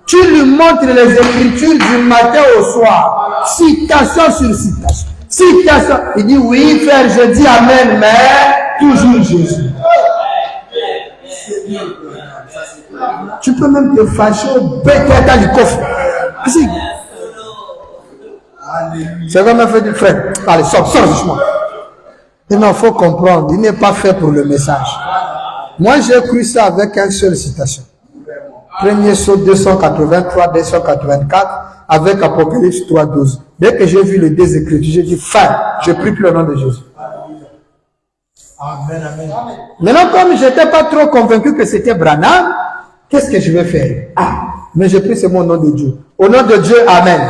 Tu lui montres les écritures du matin au soir, citation sur citation. Citation. Il dit oui, frère, je dis amen, mais toujours Jésus. Tu peux même te fâcher au bêta du coffre. C'est comme un fait du frère. Allez, sors justement. Il n'en faut comprendre, il n'est pas fait pour le message. Moi, j'ai cru ça avec une seule citation. Premier saut 283, 284, avec Apocalypse 3.12. Dès que j'ai vu les deux écritures, j'ai dit, fin, je prie plus le nom de Jésus. Amen, amen. Maintenant, comme je n'étais pas trop convaincu que c'était Branham, qu'est-ce que je vais faire? Mais je prie, c'est mon nom de Dieu. Au nom de Dieu, amen.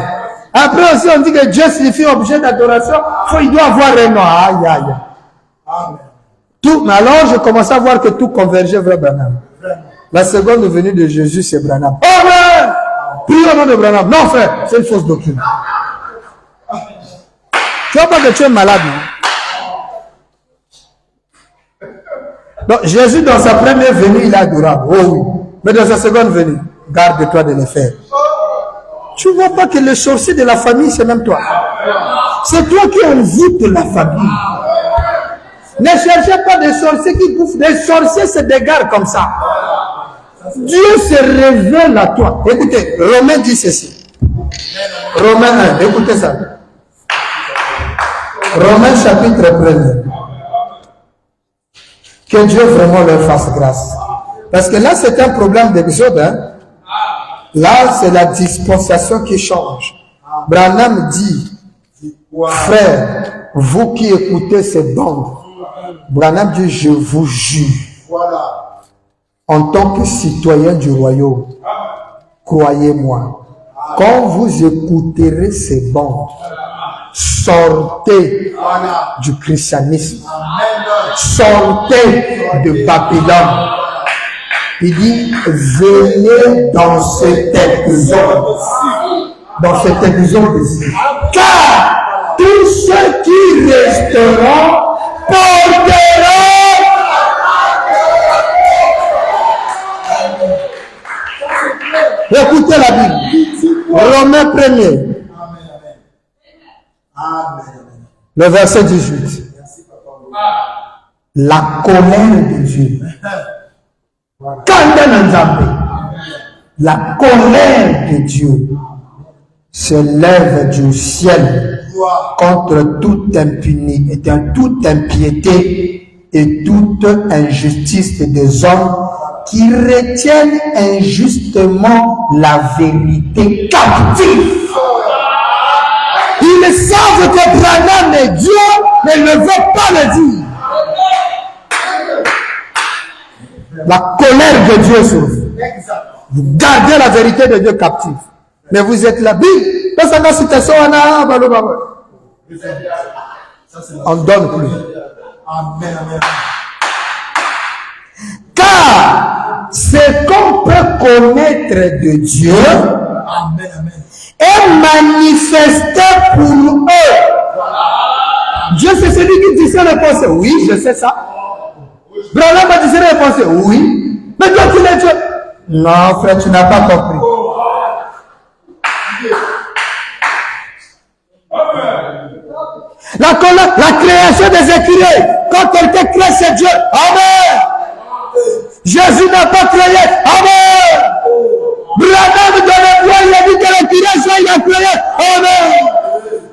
Après aussi, on dit que Dieu signifie objet d'adoration, il doit avoir un nom. Aïe, aïe. Amen. Tout, mais alors, je commençais à voir que tout convergeait vers Branham. La seconde venue de Jésus, c'est Branham. Amen! Prie au nom de Branham. Non, frère, c'est une fausse doctrine. Tu vois pas que tu es malade, non? Donc, Jésus, dans sa première venue, il est adorable. Oh oui. Mais dans sa seconde venue, garde-toi de le faire. Tu vois pas que le sorcier de la famille, c'est même toi. C'est toi qui envoûtes la famille. Ne cherchez pas des sorciers qui bouffent. Des sorciers se dégarent comme ça. Dieu se révèle à toi. Écoutez, Romains dit ceci. Romains 1, écoutez ça. Romains chapitre 1er. Que Dieu vraiment leur fasse grâce. Parce que là, c'est un problème d'Exode. Hein? Là, c'est la dispensation qui change. Branham dit, frère, vous qui écoutez ces bandes, Branham dit, je vous jure, en tant que citoyen du royaume, croyez-moi, quand vous écouterez ces bandes, sortez du christianisme, sortez de Babylone. Il dit, venez dans cet exode. Dans cet exode ici. Car tous ceux qui resteront porteront. Écoutez la Bible. Romains 1er. Le verset 18. La colère de Dieu. La colère de Dieu se lève du ciel contre toute impunité, toute impiété et toute injustice des hommes qui retiennent injustement la vérité captive. Ils savent que Branham est Dieu, mais ne veulent pas le dire. La colère de Dieu sur vous. Vous gardez la vérité de Dieu captive. Mais vous êtes la Bible. On ne donne plus. Car ce qu'on peut connaître de Dieu est manifesté pour eux. Dieu, c'est celui qui disait les pensées. Oui, je sais ça. Branham a dit les pensées. Oui. Mais toi, tu l'es Dieu. Non, frère, tu n'as pas compris. La création des écureuils. Quand quelqu'un crée, c'est Dieu. Amen. Jésus n'a pas créé. Amen. Branham dans le bois, il a dit que l'écureuil soit, il a créé. Amen.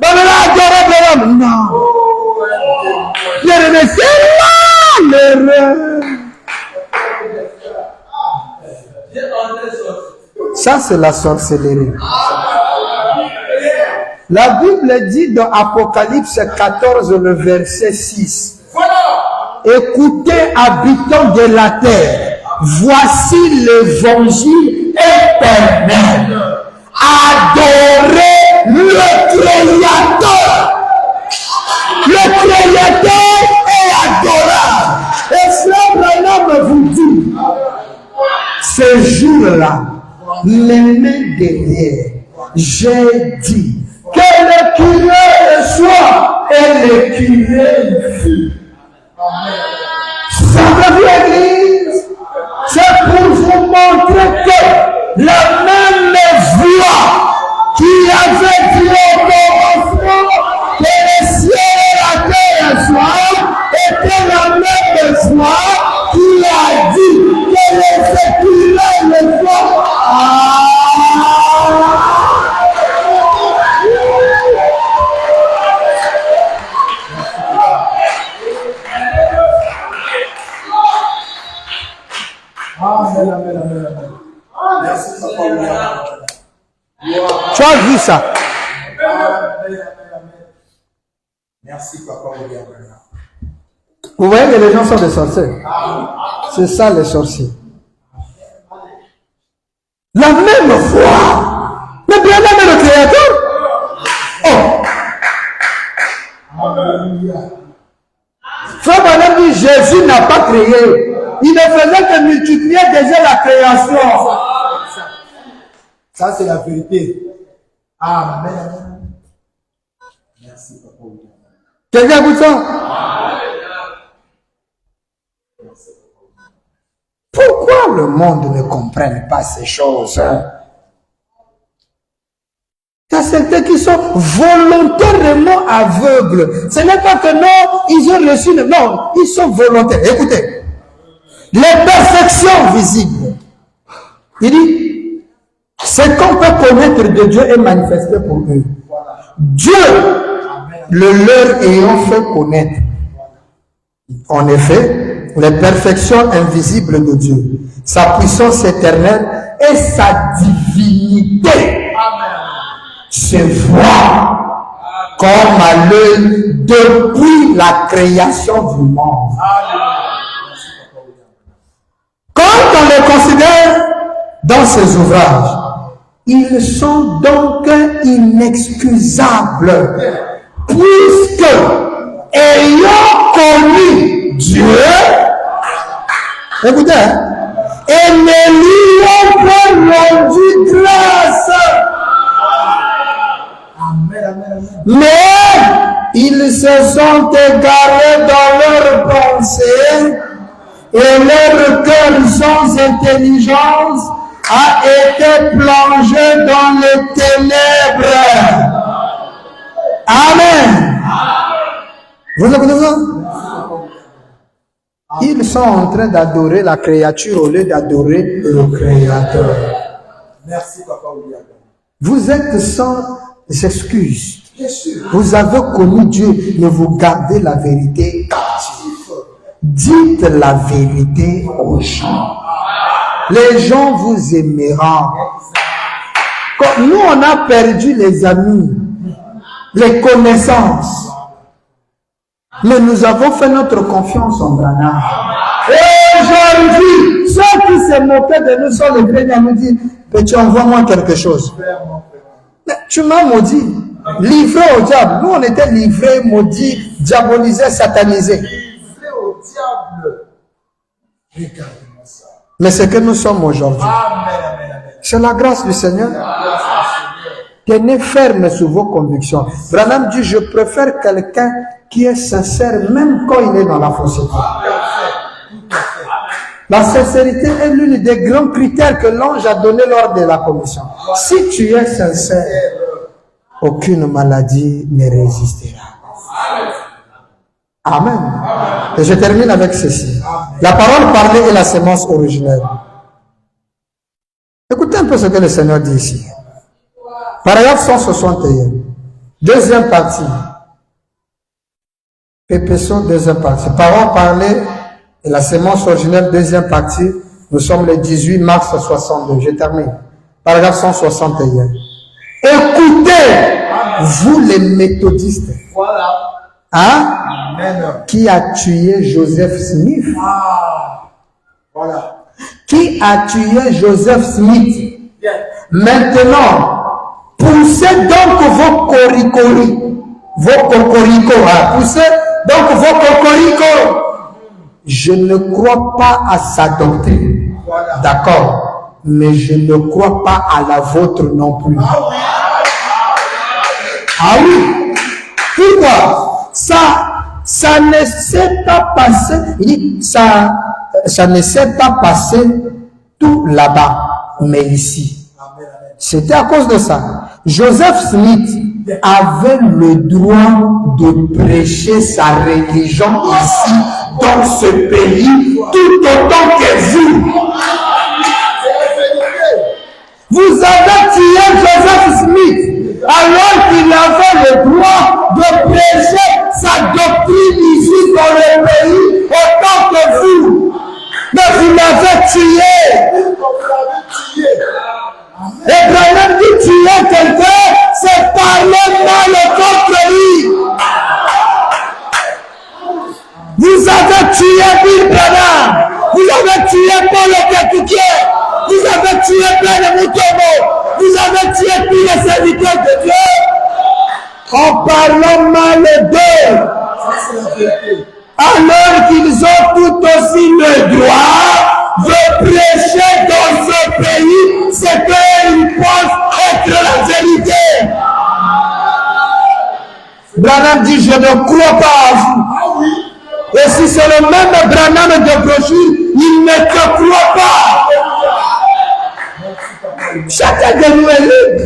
Mais là, adoré Branham. Non. Bien-aimé, c'est là l'erreur. Ça, c'est la sorcellerie. La Bible dit dans Apocalypse 14, le verset 6. Écoutez, habitants de la terre, Voici l'évangile éternel. Adorez le Créateur. Le Créateur est adorable. Et frère Branham vous dit, ce jour-là, les mains derrière, j'ai dit que le curé soit et le curé fut. Savez-vous, Église, c'est pour vous montrer que la même voix qui avait dit au commencement que les cieux et la terre soient était la même voix qui a dit que les séculaires le soient. Tu as vu ça? Merci, Papa William. Vous voyez que les gens sont des sorciers. C'est ça les sorciers. La même foi. Mais bien même le Créateur. Oh. Frère Branham dit Jésus n'a pas créé. Il ne faisait que multiplier déjà la création. Ça, c'est la vérité. Amen. Merci, Papa William. Quelqu'un écoute ça? Pourquoi le monde ne comprenne pas ces choses? Il y a certains qui sont volontairement aveugles. Ce n'est pas que non, ils ont reçu le... Non, ils sont volontaires. Écoutez, les perfections visibles. Il dit, ce qu'on peut connaître de Dieu est manifesté pour eux. Dieu, le leur ayant fait connaître. En effet, les perfections invisibles de Dieu, sa puissance éternelle et sa divinité se voient comme à l'œil depuis la création du monde. Quand on les considère dans ces ouvrages, ils sont donc inexcusables, puisque ayant connu Dieu, écoutez, et ne lui ont pas rendu grâce. Mais ils se sont égarés dans leurs pensées et leur cœur sans intelligence a été plongé dans les ténèbres. Amen. Vous écoutez ça? Ils sont en train d'adorer la créature au lieu d'adorer le Créateur. Merci, Papa William. Vous êtes sans excuses. Vous avez connu Dieu, mais vous gardez la vérité captive. Dites la vérité aux gens. Les gens vous aimeront. Comme nous, on a perdu les amis, les connaissances. Mais nous avons fait notre confiance en Branham. Et aujourd'hui, ceux qui se moquaient de nous sont les créés à nous dire, petit, envoie-moi quelque chose. Mais tu m'as maudit, livré au diable. Nous, on était livrés, maudits, diabolisés, satanisés. Livré au diable. Regardez-moi ça. Mais c'est que nous sommes aujourd'hui. Amen. C'est la grâce du Seigneur. Tenez ferme sur vos convictions. Branham dit, je préfère quelqu'un qui est sincère même quand il est dans la fausseté. La sincérité est l'une des grands critères que l'ange a donné lors de la commission. Si tu es sincère, aucune maladie ne résistera. Amen. Et je termine avec ceci. La parole parlée est la sémence originelle. Écoutez un peu ce que le Seigneur dit ici. Paragraphe 161. Deuxième partie. Pépeson, deuxième partie. Parole parlée et la sémence originelle, deuxième partie. Nous sommes le 18 mars 62. Je termine. Paragraphe 161. Écoutez, vous les méthodistes. Voilà. Hein? Amen. Qui a tué Joseph Smith? Voilà. qui a tué Joseph Smith. Maintenant, poussez donc vos coricoris, vos cocoricots, poussez donc vos cocoricots. Je ne crois pas à sa doctrine, d'accord, mais je ne crois pas à la vôtre non plus. Ah oui, pourquoi? Ça ne s'est pas passé, il dit, ça ne s'est pas passé tout là-bas, mais ici. C'était à cause de ça. Joseph Smith avait le droit de prêcher sa religion ici, dans ce pays, tout autant que vous. Vous avez tué Joseph Smith alors qu'il avait le droit de prêcher sa doctrine ici dans le pays autant que vous. Mais vous l'avez tué. Et Branham dit tuer quelqu'un, c'est parler mal contre lui. Vous avez tué Bill Branham. Vous avez tué Paul Okekouké. Vous avez tué plein de Mutombo. Vous avez tué tous les serviteurs de Dieu en parlant mal d'eux. Alors qu'ils ont tout aussi le droit de prêcher dans ce pays ce qu'ils pensent être la vérité. Branham dit, je ne crois pas à vous. Et si c'est le même Branham de brochure, il ne te croit pas. Chacun de nous est libre.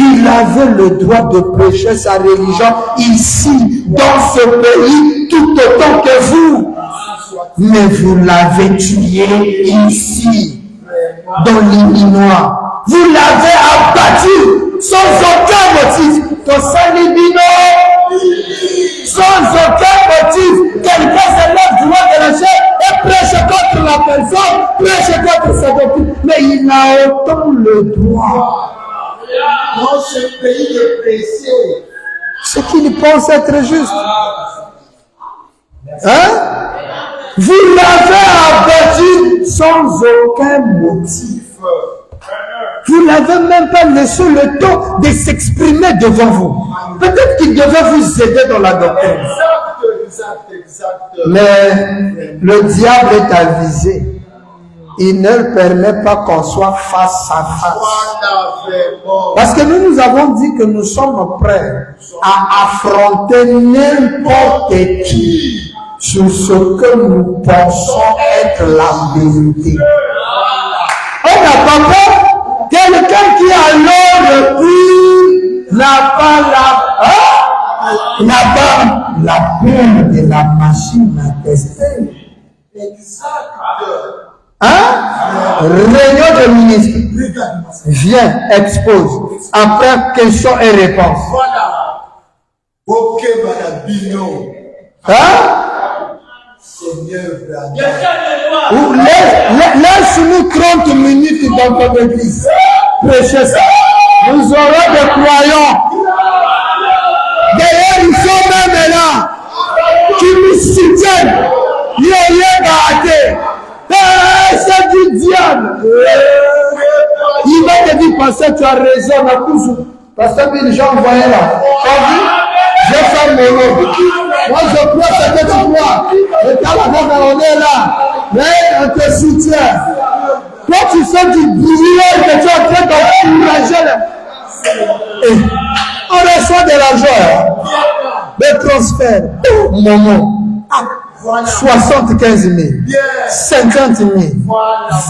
Il avait le droit de prêcher sa religion ici, dans ce pays, tout autant que vous. Mais vous l'avez tué ici, dans l'Illinois. Vous l'avez abattu sans aucun motif. Dans Saint-Libino, sans aucun motif, quelqu'un se lève du haut de la chair et prêche contre la personne, prêche contre sa doctrine. Mais il a autant le droit. Dans ce pays de prêcher Ce qu'il pense être juste. Hein? Vous l'avez abattu sans aucun motif. Vous n'avez même pas laissé le temps de s'exprimer devant vous. Peut-être qu'il devait vous aider dans la doctrine. Mais le diable est avisé. Il ne permet pas qu'on soit face à face. Parce que nous avons dit que nous sommes prêts à affronter n'importe qui sur ce que nous pensons être la vérité. On n'a pas peur. Quelqu'un qui a l'or pur n'a pas la peur de la machine à tester. Hein? Réunion de ministres. Viens, expose. Après, questions et réponses. Voilà. Ok, madame Bino. Hein? Seigneur Branham. Ou laisse-nous 30 minutes dans ton église. Prêchez ça. Nous aurons des croyants. D'ailleurs, ils sont même là. Qui nous soutiennent. Il n'y a rien à rater. C'est du diable. Il va te dire, pasteur, tu as raison. Pasteur, les gens voyaient là. Tu as vu? Je fais mon nom. Moi, je crois ce que tu crois. Et quand on est là, mais on te soutient. Toi, tu fais du bruit que tu es en train d'encourager. Et on reçoit de l'argent. Des transferts. Moment. 75 000, 50 000, 20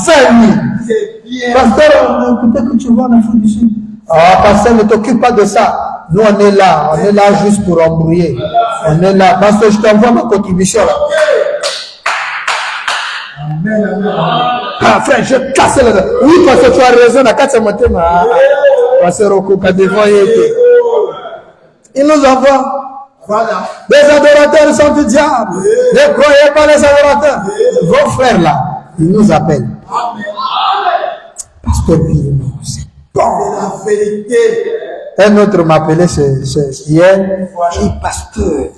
000. Pasteur, peut-être que tu vois l'Afrique du Sud. Ah, pasteur, ne t'occupe pas de ça. Nous, on est là juste pour embrouiller. On est là. Pasteur, je t'envoie ma contribution là. Ah, frère, je casse le. Oui, parce que tu as raison, la 4 montée, pasteur, au coup, il nous envoie. Voilà. Les adorateurs sont du diable. Ne croyez pas les adorateurs. Vos frères là, ils nous appellent. Pasteur Villino, c'est bon. C'est la vérité. Un autre m'appelait hier. Il dit, pasteur,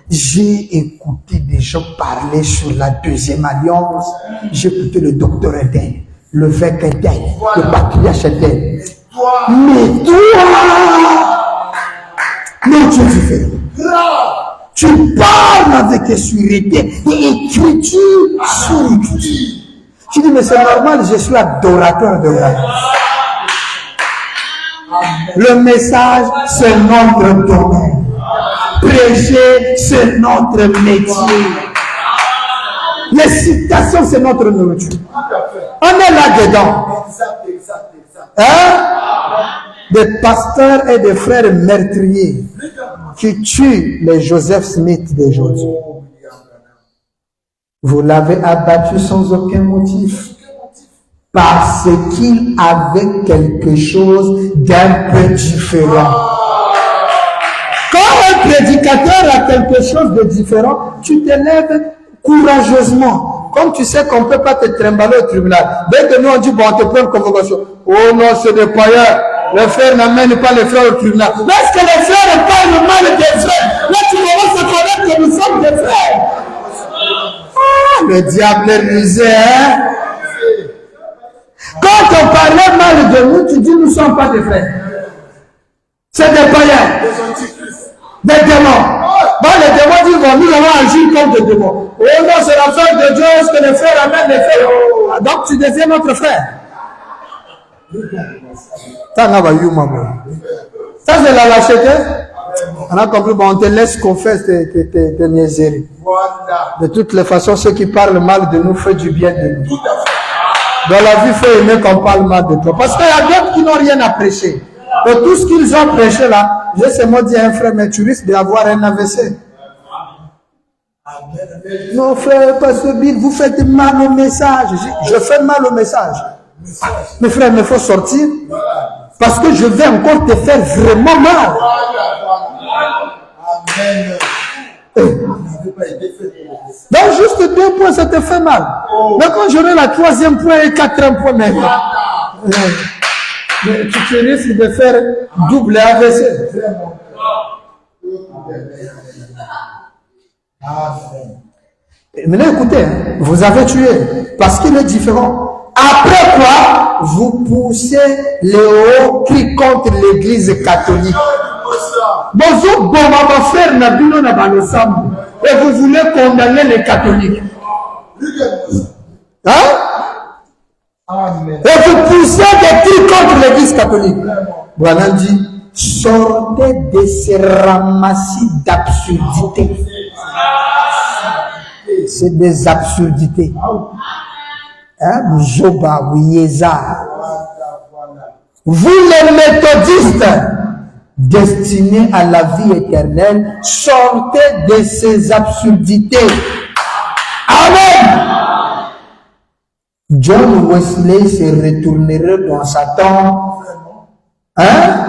J'ai écouté des gens parler sur la deuxième alliance. J'ai écouté le docteur Eden, le vec Eden, le patriarche Eden. Mais toi, non, tu es différent. Tu parles avec sûreté et écriture sur écriture. Tu dis, mais c'est normal, je suis adorateur de la grâce. Le message, c'est notre domaine. Prêcher, c'est notre métier. Les citations, c'est notre nourriture. On est là-dedans. Hein? Des pasteurs et des frères meurtriers qui tuent les Joseph Smith d'aujourd'hui. Vous l'avez abattu sans aucun motif. Parce qu'il avait quelque chose d'un peu différent. Quand un prédicateur a quelque chose de différent, tu te lèves courageusement. Comme tu sais qu'on ne peut pas te trimballer au tribunal. Dès que nous on dit, bon, on te prend une convocation. Oh non, c'est des païens. Les frères n'amènent pas les frères au tribunal. Lorsque les frères parlent le mal des frères, là tu commences à connaître que nous sommes des frères. Ah, le diable est rusé, hein? Quand on parlait mal de nous, tu dis nous ne sommes pas des frères. C'est des païens. Des démons. Bon, les démons disent, bon, nous allons agir comme des démons. Oh non, c'est l'affaire de Dieu, ce que les frères amènent les frères. Oh, donc tu deviens notre frère. Ça, c'est la lâcheté. On a compris, bon, on te laisse confesser tes niaiseries. De toutes les façons, ceux qui parlent mal de nous font du bien de nous. Dans la vie, il faut aimer qu'on parle mal de toi. Parce qu'il y a d'autres qui n'ont rien à prêcher. Et tout ce qu'ils ont prêché là, j'ai ce mot dit à un frère, mais tu risques d'avoir un AVC. Non frère, parce que Bill, vous faites mal au message. Je fais mal au message. Mais frère, il faut sortir. Parce que je vais encore te faire vraiment mal. Donc juste 2 points, ça te fait mal. Mais quand j'aurai la 3e point et 4e point maintenant, tu risques de faire double AVC. Maintenant écoutez, hein, vous avez tué parce qu'il est différent. Après quoi, vous poussez les hauts cris contre l'église catholique. Bonjour, bon, ma frère Nabino Nabanosam. Et vous voulez condamner les catholiques. Hein? Amen. Et vous poussez des cris contre l'église catholique. Voilà dit, sortez de ces ramassis d'absurdités. C'est des absurdités. Hein? Joba, Yéza. Vous les méthodistes, destinés à la vie éternelle, sortez de ces absurdités. Amen. John Wesley se retournerait dans sa tombe. Hein?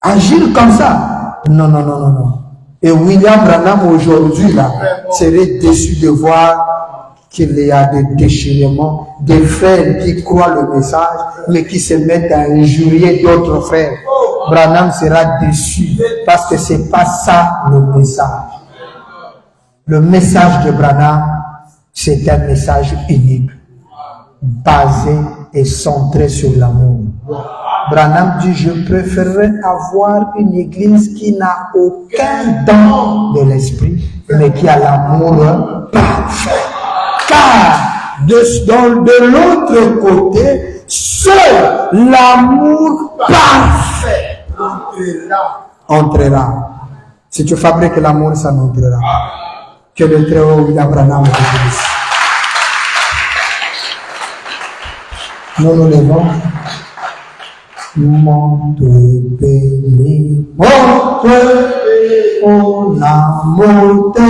Agir comme ça? Non, non, non, non, non. Et William Branham aujourd'hui là serait déçu de voir qu'il y a des déchirements, des frères qui croient le message, mais qui se mettent à injurier d'autres frères. Branham sera déçu parce que c'est pas ça le message. Le message de Branham, c'est un message unique, basé et centré sur l'amour. Branham dit, je préférerais avoir une église qui n'a aucun don de l'esprit, mais qui a l'amour parfait. Car de l'autre côté, seul l'amour parfait entrera. Si tu fabriques l'amour, ça n'entrera. Que le très haut William Branham te bénisse. Nous nous levons. Monte béni, monte, on a monté.